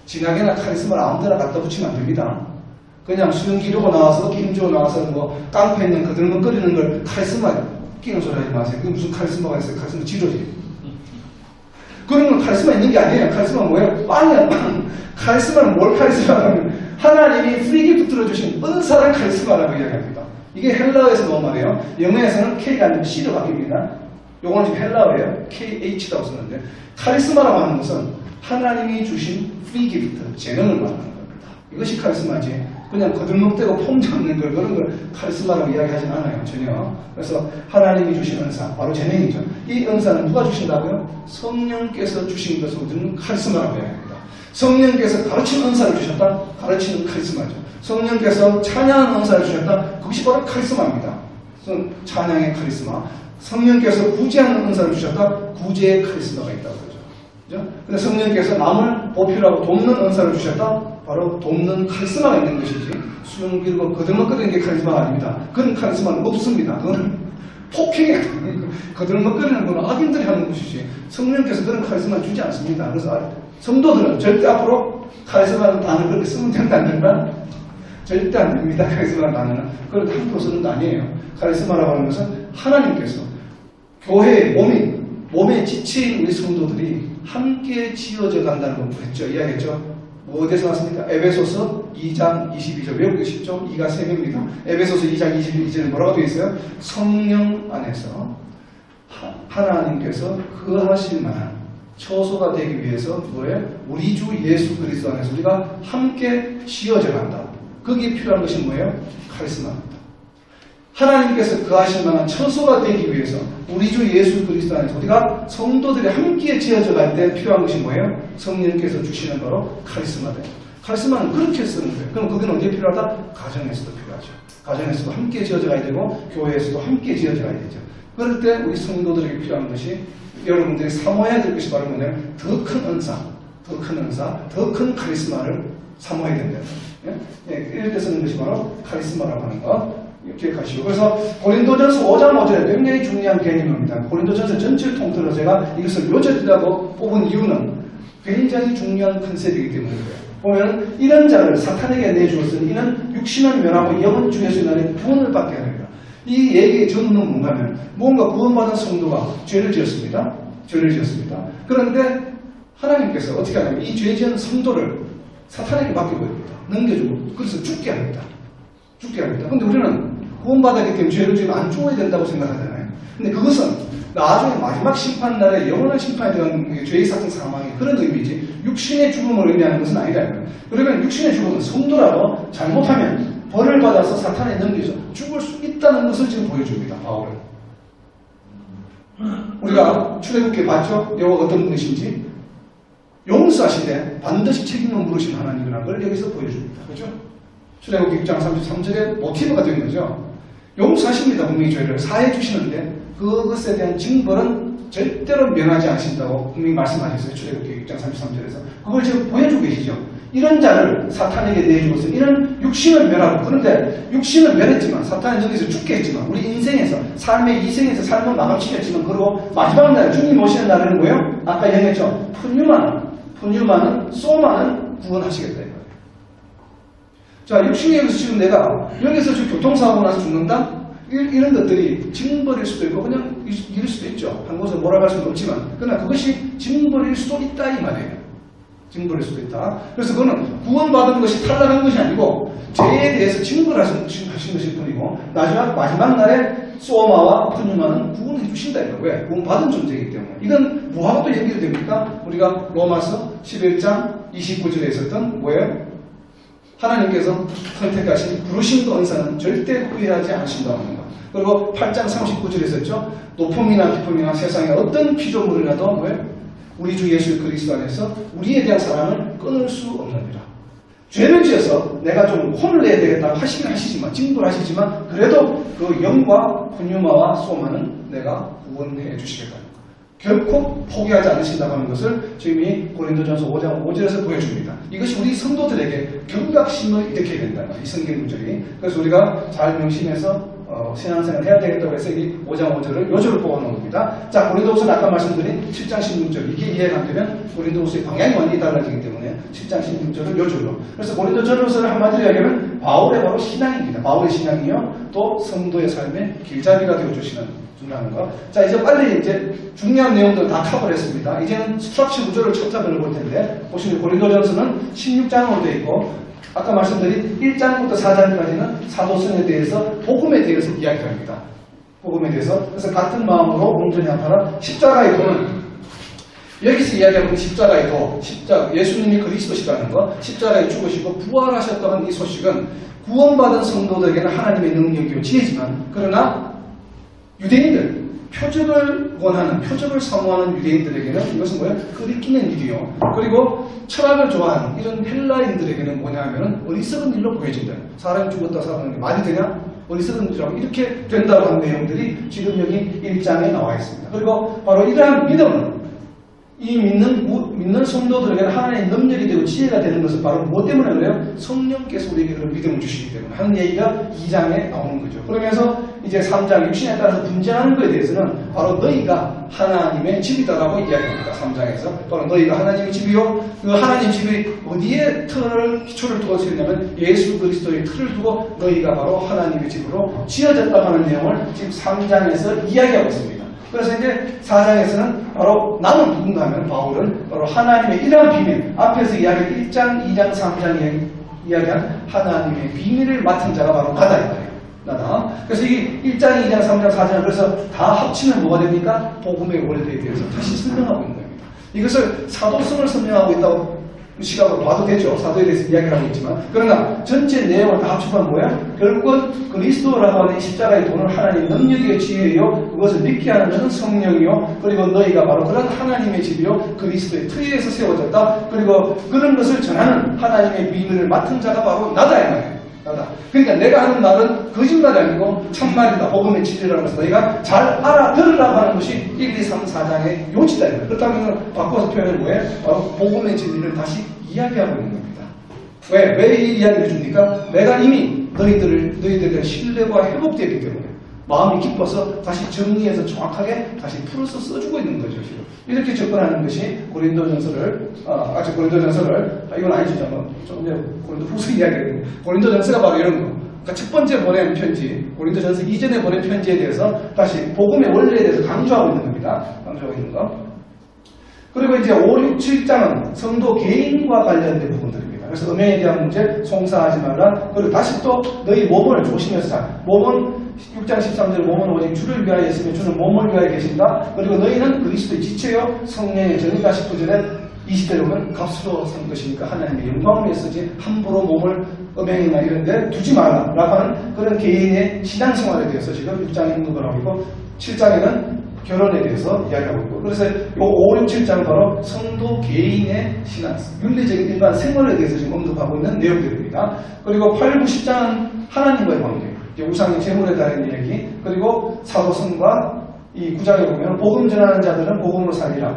진하게나 카리스마를 아무데나 갖다 붙이면 안 됩니다. 그냥 수영 기르고 나와서 힘주고 나와서 뭐 깡패 있는 거들먹거리는 걸 카리스마 끼는 소리 하지 마세요. 그게 무슨 카리스마가 있어요? 카리스마 지도지. 그런 건 카리스마 있는 게 아니에요. 카리스마 뭐예요? 빵이야, 빵. 카리스마는 뭘 카리스마라면 하나님이 프리기프트로 주신 은사를 카리스마라고 이야기합니다. 이게 헬라어에서 나온 말이에요. 영어에서는 K가 아니고 C로 바뀝니다. 요거는 지금 헬라어예요. KH라고 썼는데, 카리스마라고 하는 것은 하나님이 주신 프리기프트, 재능을 말하는 겁니다. 이것이 카리스마지. 그냥 거들먹대고 폼 잡는 걸, 그런 걸 카리스마라고 이야기하진 않아요. 전혀. 그래서 하나님이 주신 은사, 바로 재능이죠. 이 은사는 누가 주신다고요? 성령께서 주신 것을 우리는 카리스마라고 이야기합니다. 성령께서 가르치는 은사를 주셨다? 가르치는 카리스마죠. 성령께서 찬양하는 은사를 주셨다? 그것이 바로 카리스마입니다. 찬양의 카리스마. 성령께서 구제하는 은사를 주셨다? 구제의 카리스마가 있다고 그러죠. 그죠? 근데 성령께서 남을 보필하고 돕는 은사를 주셨다? 바로 돕는 카리스마가 있는 것이지, 수용 빌고 거들먹거리는 게 카리스마가 아닙니다. 그런 카리스마는 없습니다. 그건 폭행이야. 거들먹거리는 건 악인들이 하는 것이지, 성령께서 그런 카리스마를 주지 않습니다. 그래서 성도들은 절대 앞으로 카리스마라는 단어를 그렇게 쓰면 절대 안 된다? 절대 안 됩니다. 카리스마라는 단어는. 그걸 함부로 쓰는 거 아니에요. 카리스마라고 하는 것은 하나님께서 교회의 몸에 지체인 우리 성도들이 함께 지어져 간다는 걸 했죠. 이야기했죠. 뭐 어디서 왔습니까? 에베소서 2장 22절. 외우기 쉽죠? 2가 3개입니다. 에베소서 2장 22절에 뭐라고 되어 있어요? 성령 안에서 하나님께서 거하실 만한 처소가 되기 위해서 뭐예요? 우리 주 예수 그리스도 안에서 우리가 함께 지어져 간다. 거기에 필요한 것이 뭐예요? 카리스마입니다. 하나님께서 거하실 만한 처소가 되기 위해서 우리 주 예수 그리스도 안에서 우리가 성도들이 함께 지어져 갈 때 필요한 것이 뭐예요? 성령께서 주시는 바로 카리스마다. 카리스마는 그렇게 쓰는 거예요. 그럼 그게 언제 필요하다? 가정에서도 필요하죠. 가정에서도 함께 지어져 가야 되고 교회에서도 함께 지어져 가야 되죠. 그럴 때 우리 성도들에게 필요한 것이, 여러분들이 사모해야 될 것이 바로 뭐냐면 더 큰 은사, 더 큰 카리스마를 사모해야 된다. 이럴 때 쓰는 것이 바로 카리스마라고 하는 것 기억하시고. 그래서 고린도전서 5장 5절에 굉장히 중요한 개념입니다. 고린도전서 전체를 통틀어 제가 이것을 요절이라고 뽑은 이유는 굉장히 중요한 컨셉이기 때문이에요. 보면 이런 자를 사탄에게 내주었으니 이는 육신은 멸하고 영은 주에서 나는 구원을 받게 하느니라. 이 얘기의 전문은 뭔가면, 뭔가 구원받은 성도가 죄를 지었습니다. 그런데 하나님께서 어떻게 하냐면 이 죄 지은 성도를 사탄에게 맡겨버립니다. 넘겨주고, 그래서 죽게 합니다. 근데 우리는 구원받았기 때문에 죄를 지면 안 죽어야 된다고 생각하잖아요. 근데 그것은 나중에 마지막 심판날에 영원한 심판에 대한 죄의 사건 사망이 그런 의미지, 육신의 죽음을 의미하는 것은 아니다. 그러면 육신의 죽음은 성도라도 잘못하면 벌을 받아서 사탄에 넘겨서 죽을 수 있다는 것을 지금 보여줍니다. 바울은. 우리가 출애굽기에 봤죠? 여호와가 어떤 분이신지. 용서하시되 반드시 책임을 물으신 하나님이라는 걸 여기서 보여줍니다. 그렇죠? 출애굽기 6장 33절에 모티브가 된 거죠. 용서하십니다. 분명히 죄를 사해 주시는데 그것에 대한 징벌은 절대로 면하지 않으신다고 분명히 말씀하셨어요. 출애굽기 6장 33절에서. 그걸 지금 보여주고 계시죠. 이런 자를 사탄에게 내주고서 이는 육신을 멸하고, 그런데 육신을 멸했지만 사탄은 여기서 죽게 했지만 우리 인생에서 삶의 이생에서 삶을 마감시켰지만, 그리고 마지막 날 주님 오시는 날에는 뭐예요? 아까 얘기했죠. 푸뉴마는 소마는 구원하시겠다 이거예요. 자, 육신이 여기서 지금 내가 여기서 지금 교통사고 나서 죽는다? 이런 것들이 징벌일 수도 있고 그냥 이럴 수도 있죠. 한 곳에 몰아갈 수는 없지만, 그러나 그것이 징벌일 수도 있다 이 말이에요. 징벌일 수도 있다. 그래서 그거는 구원받은 것이 탈락한 것이 아니고 죄에 대해서 징벌하신 것일 뿐이고, 마지막 날에 소마와 푸뉴마는 구원해 주신다 이거예요. 왜? 구원받은 존재이기 때문에. 이건 뭐하고 또 연결됩니까? 우리가 로마서 11장 29절에 있었던 뭐예요? 하나님께서 선택하신 부르신 은사는 절대 후회하지 않으신다는 것. 그리고 8장 39절에 있었죠. 높음이나 깊음이나 세상에 어떤 피조물이라도 뭐예요? 우리 주 예수 그리스도 안에서 우리에 대한 사랑을 끊을 수 없느니라. 죄를 지어서 내가 좀 혼을 내야 되겠다고 하시긴 하시지만, 징벌하시지만, 그래도 그 영과 푸뉴마와 소마는 내가 구원해 주시겠다는 것. 결코 포기하지 않으신다고 하는 것을 지금 이 고린도전서 5장 5절에서 보여줍니다. 이것이 우리 성도들에게 경각심을 일으켜야 된다는 거예요. 이 성경 구절이. 그래서 우리가 잘 명심해서 신앙생활 해야 되겠다고 해서 이 5장 5절을 요절을 뽑아놓은 겁니다. 자, 고린도후서 아까 말씀드린 7장 16절, 이게 이해가 안 되면 고린도후서의 방향이 완전히 달라지기 때문에 7장 16절을 요절로. 그래서 고린도전서를 한마디로 이야기하면 바울의 바로 신앙입니다. 바울의 신앙이요, 또 성도의 삶의 길잡이가 되어주시는 중요한 거. 자, 이제 빨리 중요한 내용들 다 커버를 했습니다. 이제는 스트럭처 구조를 첩탑을 볼 텐데, 보시면 고린도전서는 16장으로 되어 있고, 아까 말씀드린 1장부터 4장까지는 사도성에 대해서, 복음에 대해서 이야기합니다. 복음에 대해서. 그래서 같은 마음으로 온전히 하라. 십자가에 보면 여기서 이야기하는 십자가의 도, 예수님이 그리스도시라는 것, 십자가에 죽으시고 부활하셨다는 이 소식은 구원받은 성도들에게는 하나님의 능력이요 지혜지만, 그러나 유대인들, 표적을 원하는, 표적을 사모하는 유대인들에게는 이것은 뭐예요? 끄리끼는 일이요. 그리고 철학을 좋아하는 이런 헬라인들에게는 뭐냐 하면은 어리석은 일로 보여진다. 사람이 죽었다 살아나는 게 말이 되냐? 어리석은 일이라고 이렇게 된다고 하는 내용들이 지금 여기 1장에 나와 있습니다. 그리고 바로 이러한 믿음은 이 믿는 성도들에게는 하나님의 능력이 되고 지혜가 되는 것은 바로 무엇 때문에 그래요? 성령께서 우리에게 그런 믿음을 주시기 때문에 하는 얘기가 2장에 나오는 거죠. 그러면서 이제 3장, 육신에 따라서 분쟁하는 것에 대해서는 바로 너희가 하나님의 집이다라고 이야기합니다. 3장에서 바로 너희가 하나님의 집이요, 그 하나님 집이 어디에 기초를 두고 지었냐면 예수 그리스도의 틀을 두고 너희가 바로 하나님의 집으로 지어졌다고 하는 내용을 지금 3장에서 이야기하고 있습니다. 그래서 이제 4장에서는 바로 나는 누군가 하면 바울은 바로 하나님의 이러한 비밀, 앞에서 이야기한 1장, 2장, 3장에 이야기한 하나님의 비밀을 맡은 자가 바로 나다 이 말이에요. 나다. 그래서 이 1장, 2장, 3장, 4장 그래서 다 합치면 뭐가 됩니까? 복음의 원리에 대해서 다시 설명하고 있는 겁니다. 이것을 사도성을 설명하고 있다고 시각으로 봐도 되죠. 사도에 대해서 이야기를 하고 있지만. 그러나 전체 내용을 다 합쳐보면 뭐야? 결국은 그리스도라고 하는 이 십자가의 돈을 하나님의 능력의 지혜요, 그것을 믿게 하는 것은 성령이요, 그리고 너희가 바로 그런 하나님의 집이요, 그리스도의 틀에서 세워졌다. 그리고 그런 것을 전하는 하나님의 비밀을 맡은 자가 바로 나다 이 말이에요. 나다. 그러니까 내가 하는 말은 거짓말이 아니고 참말이다. 복음의 진리라는 것을 너희가 잘 알아들으라고 하는 것이 1, 2, 3, 4장의 요지다. 그렇다면 바꿔서 표현은 뭐예요? 바로 복음의 진리를 다시 이야기하고 있는 겁니다. 왜 이 이야기를 해줍니까? 내가 이미 너희들의 신뢰가 회복되기 때문에 마음이 기뻐서 다시 정리해서 정확하게 다시 풀어서 써주고 있는 거죠. 지금. 이렇게 접근하는 것이 고린도전서를 이건 아니죠. 좀 이제 고린도후서 이야기를 고린도전서가 바로 이런 거. 그러니까 첫 번째 보낸 편지, 고린도전서 이전에 보낸 편지에 대해서 다시 복음의 원리에 대해서 강조하고 있는 겁니다. 강조하고 있는 거. 그리고 이제 5, 6, 7장은 성도 개인과 관련된 부분들입니다. 그래서 음행에 대한 문제, 송사하지 말라. 그리고 다시 또 너희 몸을 조심해서 살. 몸은 6장 13절 몸은 오직 주를 위하여 있으며 주는 몸을 위하여 계신다. 그리고 너희는 그리스도의 지체요 성령의 전이다 19절에 20절에 보면 값으로 산 것이니까 하나님의 영광을 위해서지 함부로 몸을 음행이나 이런 데 두지 말라 라고 하는 그런 개인의 신앙생활에 대해서 지금 6장에 언급을 하고 있고 7장에는 결혼에 대해서 이야기하고 있고, 그래서 이 5, 6, 7장은 바로 성도 개인의 신앙, 윤리적인 일반 생활에 대해서 지금 언급하고 있는 내용들입니다. 그리고 8, 9, 10장은 하나님과의 관계, 우상의 재물에 대한 이야기, 그리고 사도성과 이 9장에 보면 복음 전하는 자들은 복음으로 살리라.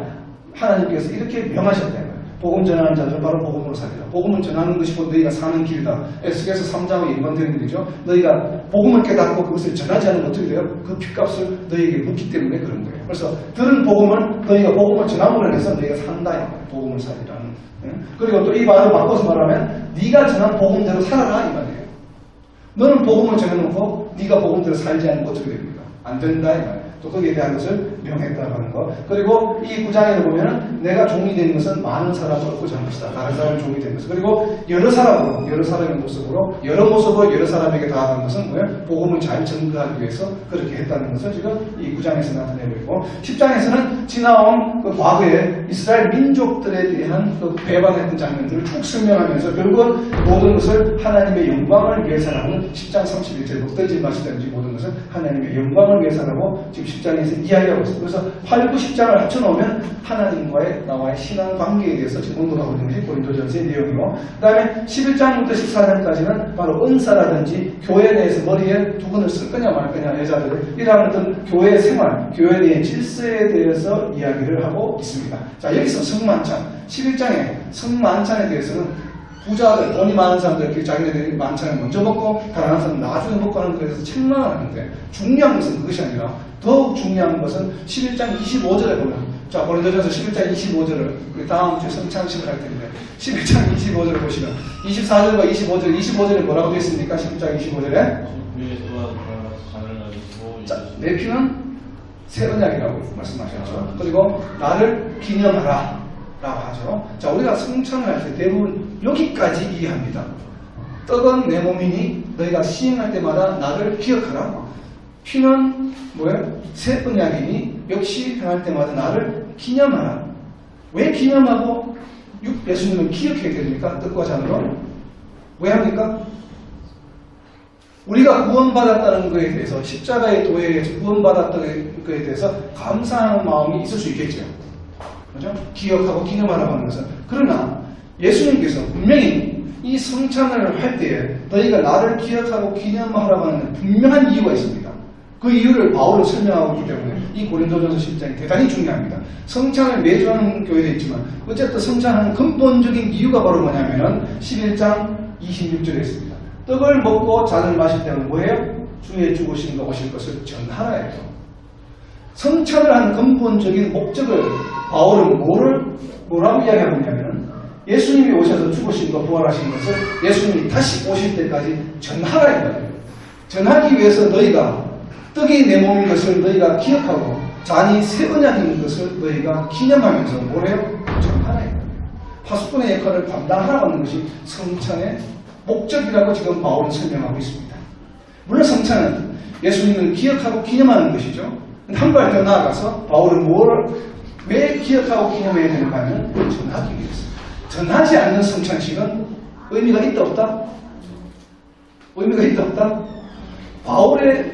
하나님께서 이렇게 명하셨다. 복음 전하는 자들은 바로 복음으로 살리라. 복음을 전하는 것이 곧 너희가 사는 길이다. 에스겔서 3장의 일관되는 일이죠. 너희가 복음을 깨닫고 그것을 전하지 않으면 어떻게 돼요? 그 핏값을 너희에게 묻기 때문에 그런 거예요. 그래서 들은 복음을 너희가 복음을 전함으로 해서 너희가 산다. 복음을 살리라는. 그리고 또 이 말을 바꿔서 말하면 네가 전한 복음대로 살아라 이 말이에요. 너는 복음을 전해놓고 네가 복음대로 살지 않으면 어떻게 됩니까? 안 된다 이 말이에요. 또 거기에 대한 것을 명했다고 하는 것. 그리고 이 9장에도 보면은 내가 종이 된 것은 많은 사람을 얻고자 한 것이다. 다른 사람이 종이 된 것은. 그리고 여러 사람의 모습으로 여러 사람에게 다가간 것은 뭐예요? 복음을 잘 전가하기 위해서 그렇게 했다는 것을 지금 이 9장에서 나타내고 있고, 10장에서는 지나온 그 과거에 이스라엘 민족들에 대한 그 배반했던 장면들을 쭉 설명하면서 결국은 모든 것을 하나님의 영광을 위해서라는 10장 31절에 먹든지 마시든지 모든 것을 하나님의 영광을 위해서라고 지금 10장에서 이야기하고 있습니다. 그래서 8, 9, 10장을 합쳐놓으면 하나님과의 나와의 신앙 관계에 대해서 지금 언급하고 있는 것이 고린도전서의 내용이고, 그 다음에 11장부터 14장까지는 바로 은사라든지 교회 내에서 머리에 두근을 쓸 거냐 말 거냐 여자들 이러한 어떤 교회 생활, 교회 내의 질서에 대해서 이야기를 하고 있습니다. 자, 여기서 성만찬 11장에 성만찬에 대해서는 부자들, 돈이 많은 사람들, 자기네들이 만찬을 먼저 먹고 가난한 사람은 나중에 먹고 하는 것에 대해서 책망을 하는데, 중요한 것은 그것이 아니라 더욱 중요한 것은 11장 25절에 보면, 자, 고린도전서 11장 25절을 우리 다음 주에 성찬식을 할 텐데 11장 25절을 보시면 24절과 25절에 뭐라고 되어 있습니까? 11장 25절에 자, 내 피는 새 언약이라고 말씀하셨죠. 그리고 나를 기념하라 라고 하죠. 자, 우리가 성찬을 할 때 대부분 여기까지 이해합니다. 떡은 내 몸이니 너희가 시행할 때마다 나를 기억하라. 피는 뭐예요? 새 언약이니 역시 행할 때마다 나를 기념하라. 왜 기념하고 예수님을 기억해야 됩니까? 뜻과 잔으로. 왜 합니까? 우리가 구원받았다는 것에 대해서, 십자가의 도에서 구원받았다는 것에 대해서 감사하는 마음이 있을 수 있겠죠. 그죠? 기억하고 기념하라고 하는 것은. 그러나 예수님께서 분명히 이 성찬을 할 때에 너희가 나를 기억하고 기념하라고 하는 분명한 이유가 있습니다. 그 이유를 바울은 설명하고 있기 때문에 이 고린도전서 10장이 대단히 중요합니다. 성찬을 매주 하는 교회도 있지만 어쨌든 성찬하는 근본적인 이유가 바로 뭐냐면은 11장 26절에 있습니다. 떡을 먹고 잔을 마실 때는 뭐예요? 주의 죽으심과 오실 것을 전하라 해요. 성찬을 하는 근본적인 목적을 바울은 뭐라고 이야기하고 있냐면은 예수님이 오셔서 죽으심과 부활하신 것을 예수님이 다시 오실 때까지 전하라 해요. 전하기 위해서 너희가 떡이 내 몸인 것을 너희가 기억하고 잔이 새 언약인 것을 너희가 기념하면서 뭐래요? 전하라 해요. 파수꾼의 역할을 감당하라고 하는 것이 성찬의 목적이라고 지금 바울은 설명하고 있습니다. 물론 성찬은 예수님을 기억하고 기념하는 것이죠. 한 발 더 나아가서 바울은 왜 기억하고 기념해야 되는가 하면 전하기 위해서. 전하지 않는 성찬식은 의미가 있다 없다? 의미가 있다 없다? 바울의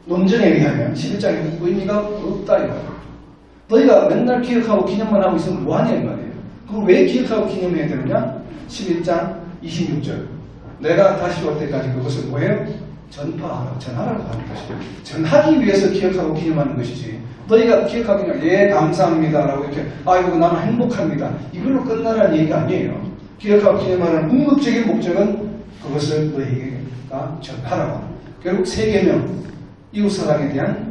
논증에 의하면 11장에 의미가 없다 이거예요. 너희가 맨날 기억하고 기념만 하고 있으면 뭐하냐 이 말이에요. 그걸 왜 기억하고 기념해야 되느냐? 11장 26절. 내가 다시 올 때까지 그것을 뭐예요? 전하라고 하는 것이죠. 전하기 위해서 기억하고 기념하는 것이지. 너희가 기억하고 그냥 예 감사합니다라고 이렇게 아이고 나는 행복합니다. 이걸로 끝나라는 얘기가 아니에요. 기억하고 기념하는 궁극적인 목적은 그것을 너희가 전하라고 하는. 결국 세계명 이웃사랑에 대한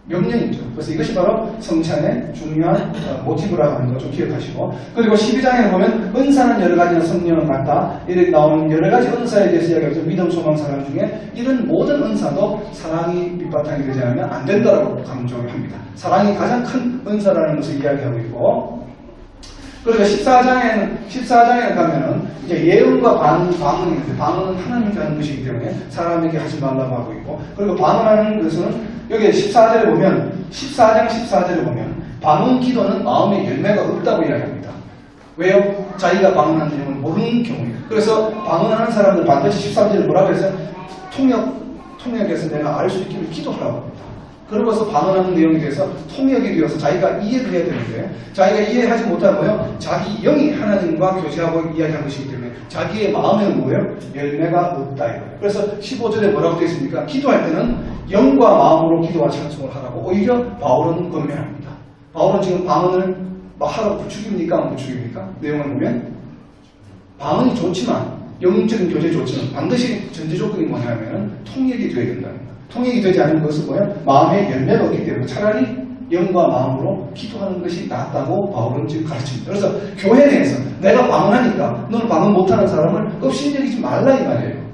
명령이죠. 그래서 이것이 바로 성찬의 중요한 모티브라고 하는 거 좀 기억하시고, 그리고 12장에 보면 은사는 여러 가지나 성령은 같다 이렇게 나오는 여러 가지 은사에 대해서 이야기하죠. 믿음, 소망, 사랑 중에 이런 모든 은사도 사랑이 밑바탕이 되지 않으면 안 된다라고 강조합니다. 사랑이 가장 큰 은사라는 것을 이야기하고 있고, 그리고 14장에 가면은 이제 예언과 방언이 있는데, 방언은 하나님께 하는 것이기 때문에 사람에게 하지 말라고 하고 있고, 그리고 방언하는 것은 여기 14절에 보면, 14장 14절에 보면 방언 기도는 마음의 열매가 없다고 이야기합니다. 왜요? 자기가 방언하는 내용을 모르는 경우에요. 그래서 방언하는 사람들 반드시 13절에 뭐라고 해서 통역에서 내가 알 수 있기를 기도하라고 합니다. 그러고서 방언하는 내용에 대해서 통역이 되어서 자기가 이해를 해야 되는데, 자기가 이해하지 못하고요, 자기 영이 하나님과 교제하고 이야기하는 것이기 때문에 자기의 마음에는 뭐예요? 열매가 없다 이거예요. 그래서 15절에 뭐라고 되어 있습니까? 기도할 때는 영과 마음으로 기도와 찬송을 하라고 오히려 바울은 권면합니다. 바울은 지금 방언을 막 하라고 부추깁니까? 안 부추깁니까? 내용을 보면 방언이 좋지만, 영적인 교제 좋지만 반드시 전제 조건이 뭐냐면 통역이 되어야 된다는 거예요. 통역이 되지 않는 것은 뭐예요? 마음의 열매가 없기 때문에 차라리 영과 마음으로 기도하는 것이 낫다고 바울은 지금 가르칩니다. 그래서 교회 내에서 내가 방언하니까 너는 방언 못하는 사람을 업신여기지 말라 이 말이에요.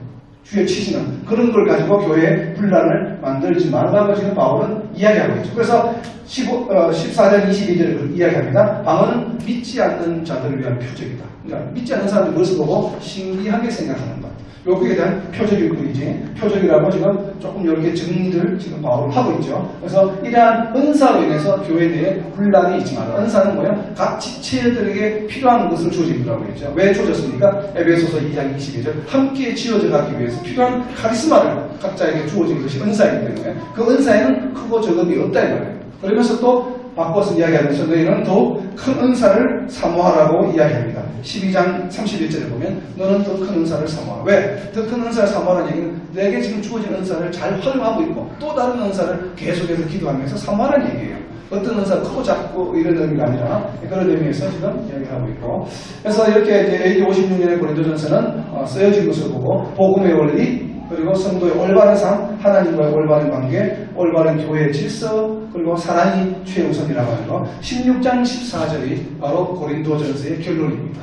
주의 치시는 그런 걸 가지고 교회에 분란을 만들지 말라고 지금 바울은 이야기하고 있죠. 그래서 14절 22절을 이야기합니다. 방언은 믿지 않는 자들을 위한 표적이다. 그러니까 믿지 않는 사람들이 그것을 보고 신기하게 생각하는 것. 여기에 대한 표적일 뿐이지, 표적이라고 지금 조금 이렇게 정리를 지금 바울은 하고 있죠. 그래서 이러한 은사로 인해서 교회 내에 분란이 있지만, 은사는 뭐예요? 각 지체들에게 필요한 것을 주어진다고 했죠. 왜 주어졌습니까? 에베소서 2장 22절 함께 지어져 가기 위해서 필요한 카리스마를 각자에게 주어진 것이 은사이기 때문에 그 은사에는 크고 적음이 없다 이 말이에요. 그러면서 또 바꿔서 이야기하면서 너희는 더욱 큰 은사를 사모하라고 이야기합니다. 12장 31절에 보면 너는 더 큰 은사를 사모하라. 왜? 더 큰 은사를 사모하라는 얘기는 내게 지금 주어진 은사를 잘 활용하고 있고 또 다른 은사를 계속해서 기도하면서 사모하라는 얘기예요. 어떤 은사가 크고 작고 이런 의미가 아니라 그런 의미에서 지금 이야기하고 있고, 그래서 이렇게 이제 AD 56년의 고린도전서는 쓰여진 것을 보고 복음의 원리, 그리고 성도의 올바른 삶, 하나님과의 올바른 관계, 올바른 교회의 질서, 그리고 사랑이 최우선이라고 하는 거, 16장 14절이 바로 고린도전서의 결론입니다.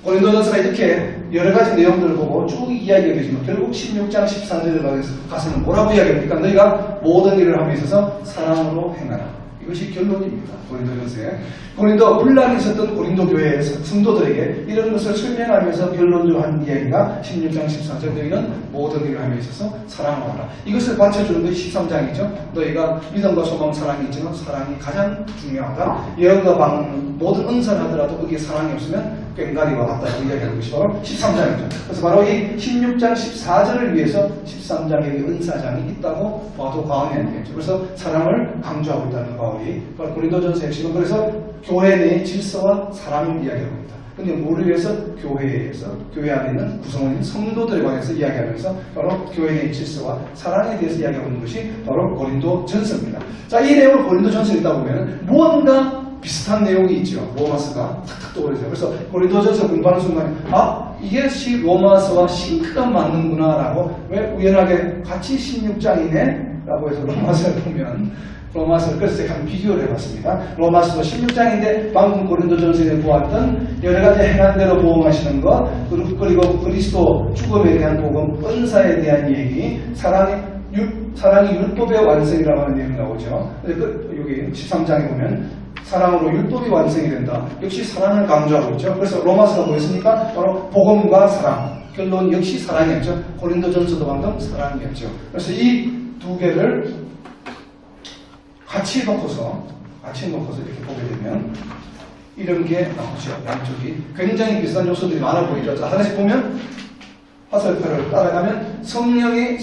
고린도전서가 이렇게 여러 가지 내용들을 보고 쭉 이야기가 되지만 결국 16장 14절에 가서는 뭐라고 이야기합니까? 너희가 모든 일을 함에 있어서 사랑으로 행하라. 이것이 결론입니다. 고린도전서에. 고린도 분란이 있었던 고린도 교회의 성도들에게 이런 것을 설명하면서 결론적으로 한 이야기가 16장 14절 너희는 모든 일을 함에 있어서 사랑을 하라. 이것을 받쳐주는 것이 13장이죠. 너희가 믿음과 소망, 사랑이 있지만 사랑이 가장 중요하다. 예언과 방언 모든 은사를 하더라도 거기에 사랑이 없으면 꽹과리와 같다고 이야기하는 것이 바로 13장이죠. 그래서 바로 이 16장 14절을 위해서 13장에 은사장이 있다고 봐도 과언이 아니겠죠. 그래서 사랑을 강조하고 있다는 바울이 고린도전서의 핵심은 그래서 교회 내의 질서와 사랑을 이야기하고 있다. 근데 뭐를 위해서? 교회에서, 교회 안에 있는 구성원인 성도들에 관해서 이야기하면서 바로 교회 내의 질서와 사랑에 대해서 이야기하고 있는 것이 바로 고린도전서입니다. 자, 이 내용을 고린도전서에 있다 보면 무언가 비슷한 내용이 있죠. 로마서가 탁탁 떠오르죠. 그래서 고린도전서 공부하는 순간 이게 로마서와 싱크가 맞는구나 라고 왜 우연하게 같이 16장이네 라고 해서 로마서를 보면 로마서를 그래서 제가 한번 비교를 해봤습니다. 로마서도 16장인데 방금 고린도전서에 보았던 여러 가지 행한 대로 보험하시는 것 그리고 그리스도 죽음에 대한 복음, 은사에 대한 얘기, 사랑이 율법의 완성이라고 하는 내용이 나오죠. 여기 13장에 보면 사랑으로 율법이 완성이 된다. 역시 사랑을 강조하고 있죠. 그래서 로마서가 뭐였습니까? 바로 복음과 사랑. 결론 역시 사랑이었죠. 고린도전서도 방금 사랑이었죠. 그래서 이 두 개를 같이 놓고서 이렇게 보게 되면 이런 게 나오죠. 양쪽이 굉장히 비슷한 요소들이 많아 보이죠. 자, 하나씩 보면 화살표를 따라가면 성령의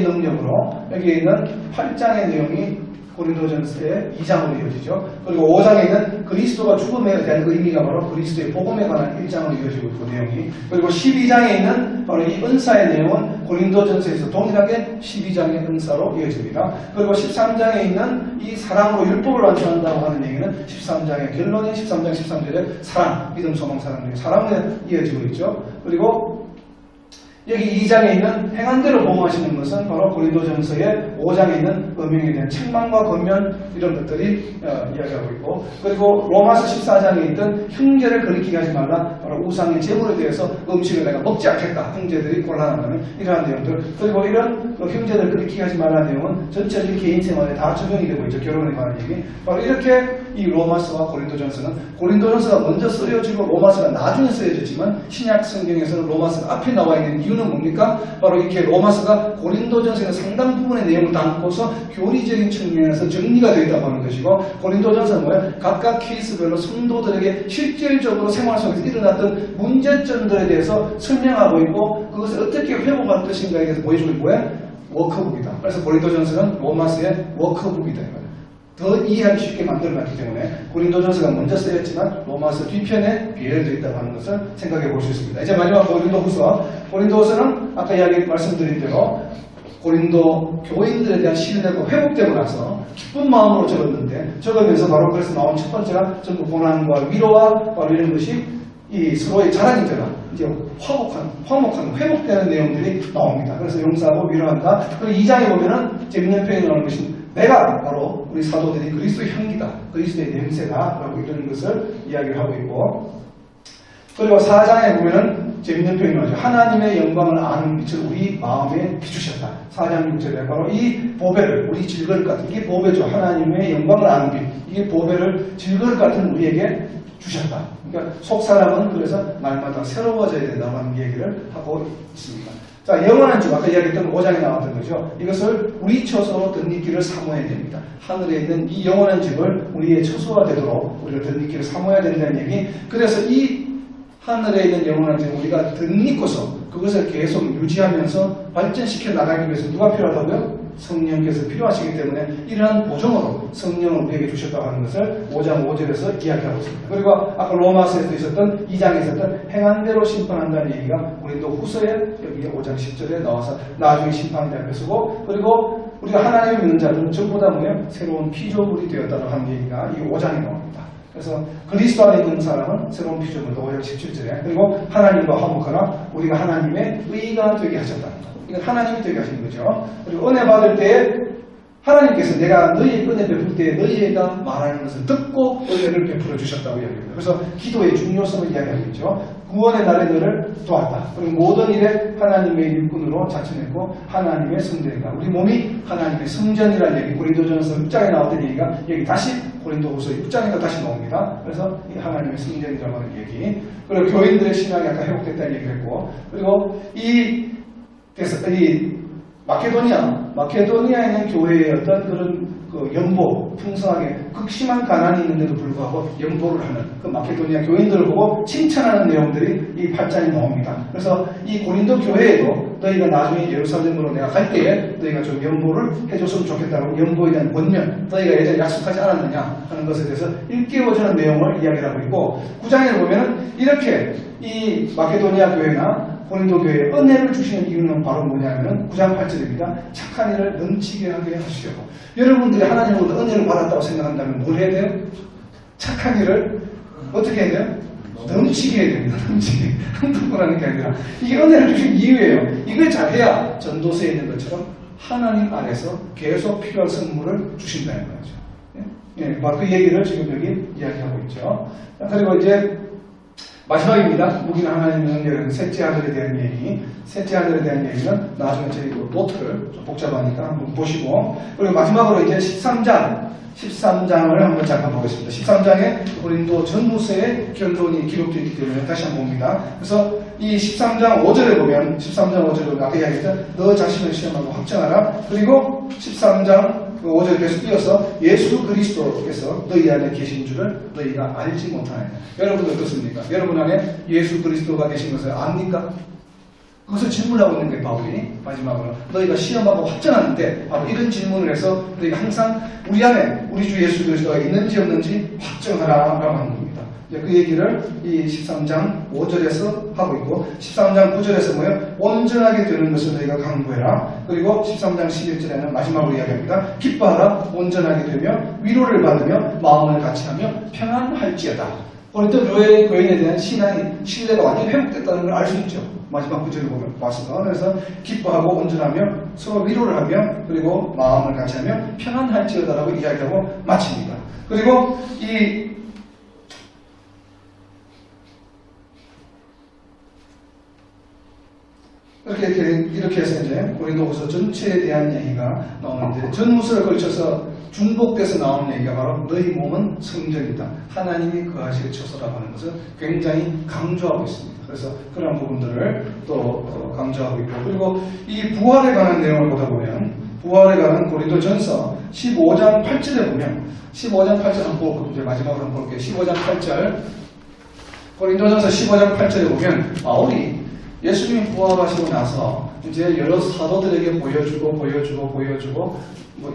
능력으로 여기에 있는 8장의 내용이 고린도전서의 2장으로 이어지죠. 그리고 5장에 있는 그리스도가 죽음에 대한 의미가 바로 그리스도의 복음에 관한 1장으로 이어지고 있고 내용이. 그리고 12장에 있는 바로 이 은사의 내용은 고린도전서에서 동일하게 12장의 은사로 이어집니다. 그리고 13장에 있는 이 사랑으로 율법을 완성한다고 하는 얘기는 13장의 결론인 13장 13절에 사랑, 믿음, 소망, 사랑으로 이어지고 있죠. 그리고 여기 2장에 있는 행한 대로 보호하시는 것은 바로 고린도전서의 5장에 있는 음행에 대한 책망과 권면 이런 것들이 이야기하고 있고, 그리고 로마서 14장에 있던 형제를 거리끼게 하지 말라, 바로 우상의 제물에 대해서 음식을 내가 먹지 않겠다, 형제들이 곤란한다는 이러한 내용들. 그리고 이런 형제를 거리끼게 하지 말라는 내용은 전체적인 개인 생활에 다 적용이 되고 있죠. 결혼에 관한 얘기. 바로 이렇게 이 로마서와 고린도전서가 먼저 쓰여지고 로마서가 나중에 쓰여졌지만 신약 성경에서는 로마서가 앞에 나와 있는 이유는 뭡니까? 바로 이렇게 로마서가 고린도전서의 상당 부분의 내용을 담고서 교리적인 측면에서 정리가 되어 있다고 하는 것이고, 고린도전서는 뭐예요? 각각 케이스별로 성도들에게 실질적으로 생활 속에서 일어났던 문제점들에 대해서 설명하고 있고, 그것을 어떻게 회복할 것인가에 대해서 보여주고 있는 뭐예요? 워크북이다. 그래서 고린도전서는 로마서의 워크북이다. 더 이해하기 쉽게 만들어놨기 때문에 고린도전서가 먼저 쓰였지만 로마서 뒤편에 비례되어 있다고 하는 것을 생각해 볼 수 있습니다. 이제 마지막 고린도후서는 아까 말씀드린 대로 고린도 교인들에 대한 신뢰가 회복되고 나서 기쁜 마음으로 적으면서 바로 그래서 나온 첫 번째가 전부 고난과 위로와 바로 이런 것이 이 서로의 자랑이 되라, 이제 화목한 회복되는 내용들이 나옵니다. 그래서 용서하고 위로한다. 그리고 2장에 보면은 재밌는 표현이 나오는 것이 내가 바로 우리 사도들이 그리스도의 향기다, 그리스도의 냄새다 라고 이런 것을 이야기를 하고 있고, 그리고 4장에 보면은 재밌는 표현이 나오죠. 하나님의 영광을 아는 빛을 우리 마음에 비추셨다. 4장 6절에 바로 이 보배를, 우리 질거릇 같은, 이게 보배죠. 하나님의 영광을 아는 빛, 이게 보배를 질거릇 같은 우리에게 주셨다. 그러니까 속 사람은 그래서 날마다 새로워져야 된다고 하는 얘기를 하고 있습니다. 자, 영원한 집, 아까 이야기했던 5장에 나왔던 거죠. 이것을 우리 처소로 덧입기를 사모해야 됩니다. 하늘에 있는 이 영원한 집을 우리의 처소가 되도록 우리가 덧입기를 사모해야 된다는 얘기. 그래서 이 하늘에 있는 영원한 집을 우리가 덧입고서 그것을 계속 유지하면서 발전시켜 나가기 위해서 누가 필요하다고요? 성령께서 필요하시기 때문에 이러한 보정으로 성령을 우리에게 주셨다고 하는 것을 5장 5절에서 이야기하고 있습니다. 그리고 아까 로마서에서 있었던 2장에 있었던 행한 대로 심판한다는 얘기가 고린도 후서에 여기 5장 10절에 나와서 나중에 심판이라는 것이고, 그리고 우리가 하나님을 믿는 자들은 전부 다 뭐예요? 새로운 피조물이 되었다고 하는 얘기가 이 5장에 나옵니다. 그래서 그리스도 안에 있는 사람은 새로운 피조물도 5장 17절에, 그리고 하나님과 화목하라, 우리가 하나님의 의가 되게 하셨다. 이건 하나님이 되게 하신 거죠. 그리고 은혜 받을 때에 하나님께서 내가 너희에게 은혜 베풀 때 너희가 말하는 것을 듣고 은혜를 베풀어 주셨다고 이야기합니다. 그래서 기도의 중요성을 이야기하고 있죠. 구원의 날에 너를 도왔다. 그리고 모든 일에 하나님의 일꾼으로 자처했고 하나님의 성전이다. 우리 몸이 하나님의 성전이라는 얘기, 고린도전서 6장에 나왔던 얘기가 여기 다시 고린도후서 6장에도 다시 나옵니다. 그래서 이 하나님의 성전이라고 하는 얘기, 그리고 교인들의 신앙이 아까 회복됐다는 얘기를 했고, 그리고 이 마케도니아에 있는 교회의 어떤 그런 그 연보, 풍성하게 극심한 가난이 있는데도 불구하고 연보를 하는 그 마케도니아 교인들을 보고 칭찬하는 내용들이 이 8장에 나옵니다. 그래서 이 고린도 교회에도 너희가 나중에 예루살렘으로 내가 갈 때에 너희가 좀 연보를 해줬으면 좋겠다고, 연보에 대한 권면, 너희가 예전에 약속하지 않았느냐 하는 것에 대해서 일깨워주는 내용을 이야기하고 있고, 9장에 보면은 이렇게 이 마케도니아 교회나 고린도 교회에 은혜를 주시는 이유는 바로 뭐냐면 9장 8절입니다. 착한 일을 넘치게 하게 하시려고. 여러분들이 하나님으로부터 은혜를 받았다고 생각한다면 뭘 해야 돼요? 착한 일을 어떻게 해야 돼요? 넘치게 해야 됩니다. 넘치게. 한두 번 하는 게 아니라 이게 은혜를 주신 이유예요. 이걸 잘해야 전도서에 있는 것처럼 하나님 안에서 계속 필요한 선물을 주신다는 거죠. 예, 바로 그 얘기를 지금 여기 이야기하고 있죠. 그리고 이제 마지막입니다. 무기는 하나님의 은혜는 셋째 아들에 대한 얘기. 셋째 아들에 대한 얘기는 나중에 저희 노트를 좀 복잡하니까 한번 보시고, 그리고 마지막으로 이제 13장을 한번 잠깐 보겠습니다. 13장에 고린도 전후서의 결론이 기록되어 있기 때문에 다시 한번 봅니다. 그래서 이 13장 5절에 보면, 13장 5절에 보면 아까 이야기했던 너 자신을 시험하고 확정하라. 그리고 13장 5절에 계속 이어서 예수 그리스도께서 너희 안에 계신 줄을 너희가 알지 못하느냐. 여러분 어떻습니까? 여러분 안에 예수 그리스도가 계신 것을 압니까? 그것을 질문하고 있는 게 바울이 마지막으로 너희가 시험하고 확정하는데, 바로 이런 질문을 해서 너희가 항상 우리 안에 우리 주 예수 그리스도가 있는지 없는지 확정하라라고 하는 겁니다. 그 얘기를 이 13장 5절에서 하고 있고, 13장 9절에서 뭐예요? 온전하게 되는 것을 너희가 강구해라. 그리고 13장 11절에는 마지막으로 이야기합니다. 기뻐하라. 온전하게 되며 위로를 받으며 마음을 같이하며 평안할지어다. 고린도 교인에 대한 신뢰가 완전히 회복됐다는 걸 알 수 있죠. 마지막 구절을 보면 봤어요. 그래서 기뻐하고 온전하며 서로 위로를 하며 그리고 마음을 같이하며 평안할지어다라고 이야기하고 마칩니다. 그리고 이렇게 해서 이제 고린도후서 전체에 대한 얘기가 나오는데, 전후서를 걸쳐서 중복돼서 나오는 얘기가 바로 너희 몸은 성전이다, 하나님이 거하실 처소라고 하는 것을 굉장히 강조하고 있습니다. 그래서 그런 부분들을 또 강조하고 있고, 그리고 이 부활에 관한 내용을 보다 보면, 부활에 관한 고린도전서 15장 8절에 보면, 15장 8절 한번 보고 이제 마지막으로 한번 볼게요. 15장 8절, 고린도전서 15장 8절에 보면 바울이 예수님이 부활하시고 나서 이제 여러 사도들에게 보여주고 뭐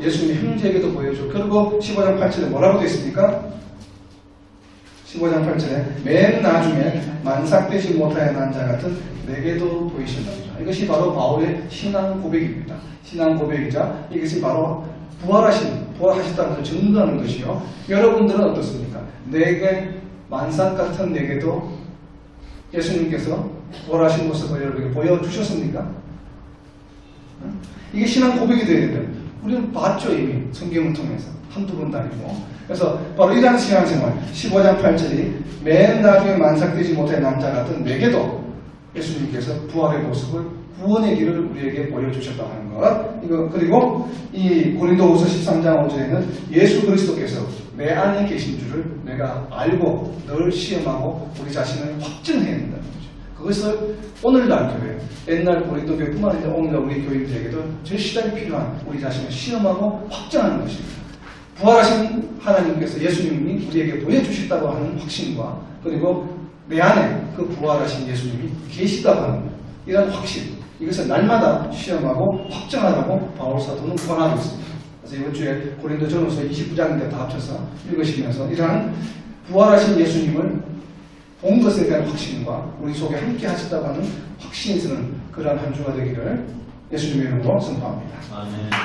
예수님의 형제에게도 보여주고, 그리고 15장 8절에 뭐라고 되어 있습니까? 15장 8절에 맨 나중에 만삭되지 못하여 난 자 같은 내게도 보이신답니다. 이것이 바로 바울의 신앙 고백입니다. 신앙 고백이자 이것이 바로 부활하셨다는 것을 증거하는 것이요. 여러분들은 어떻습니까? 내게 만삭 같은 내게도 예수님께서 부활하신 모습을 여러분에게 보여주셨습니까? 이게 신앙 고백이 되어야 된다. 우리는 봤죠, 이미 성경을 통해서 한두 번도 아니고. 그래서 바로 이러한 신앙생활, 15장 8절이 맨 나중에 만삭되지 못할 남자 같은 내게도 예수님께서 부활의 모습을, 구원의 길을 우리에게 보여주셨다고 하는 것. 그리고 이 고린도후서 13장 5절에는 예수 그리스도께서 내 안에 계신 줄을 내가 알고 늘 시험하고 우리 자신을 확증해야 된다는 거죠. 그것을 오늘날 교회, 옛날 고린도 교회뿐만 아니라 오늘날 우리 교인들에게도 절실하게 필요한 우리 자신을 시험하고 확증하는 것입니다. 부활하신 하나님께서, 예수님이 우리에게 보여주셨다고 하는 확신과, 그리고 내 안에 그 부활하신 예수님이 계시다고 하는 이런 확신, 이것을 날마다 시험하고 확정하라고 바울 사도는 권하고 있습니다. 그래서 이번 주에 고린도전후서 29장인데 다 합쳐서 읽으시면서 이러한 부활하신 예수님을 본 것에 대한 확신과 우리 속에 함께 하셨다고 하는 확신이 있는 그러한 한 주가 되기를 예수님의 이름으로 선포합니다. 아멘.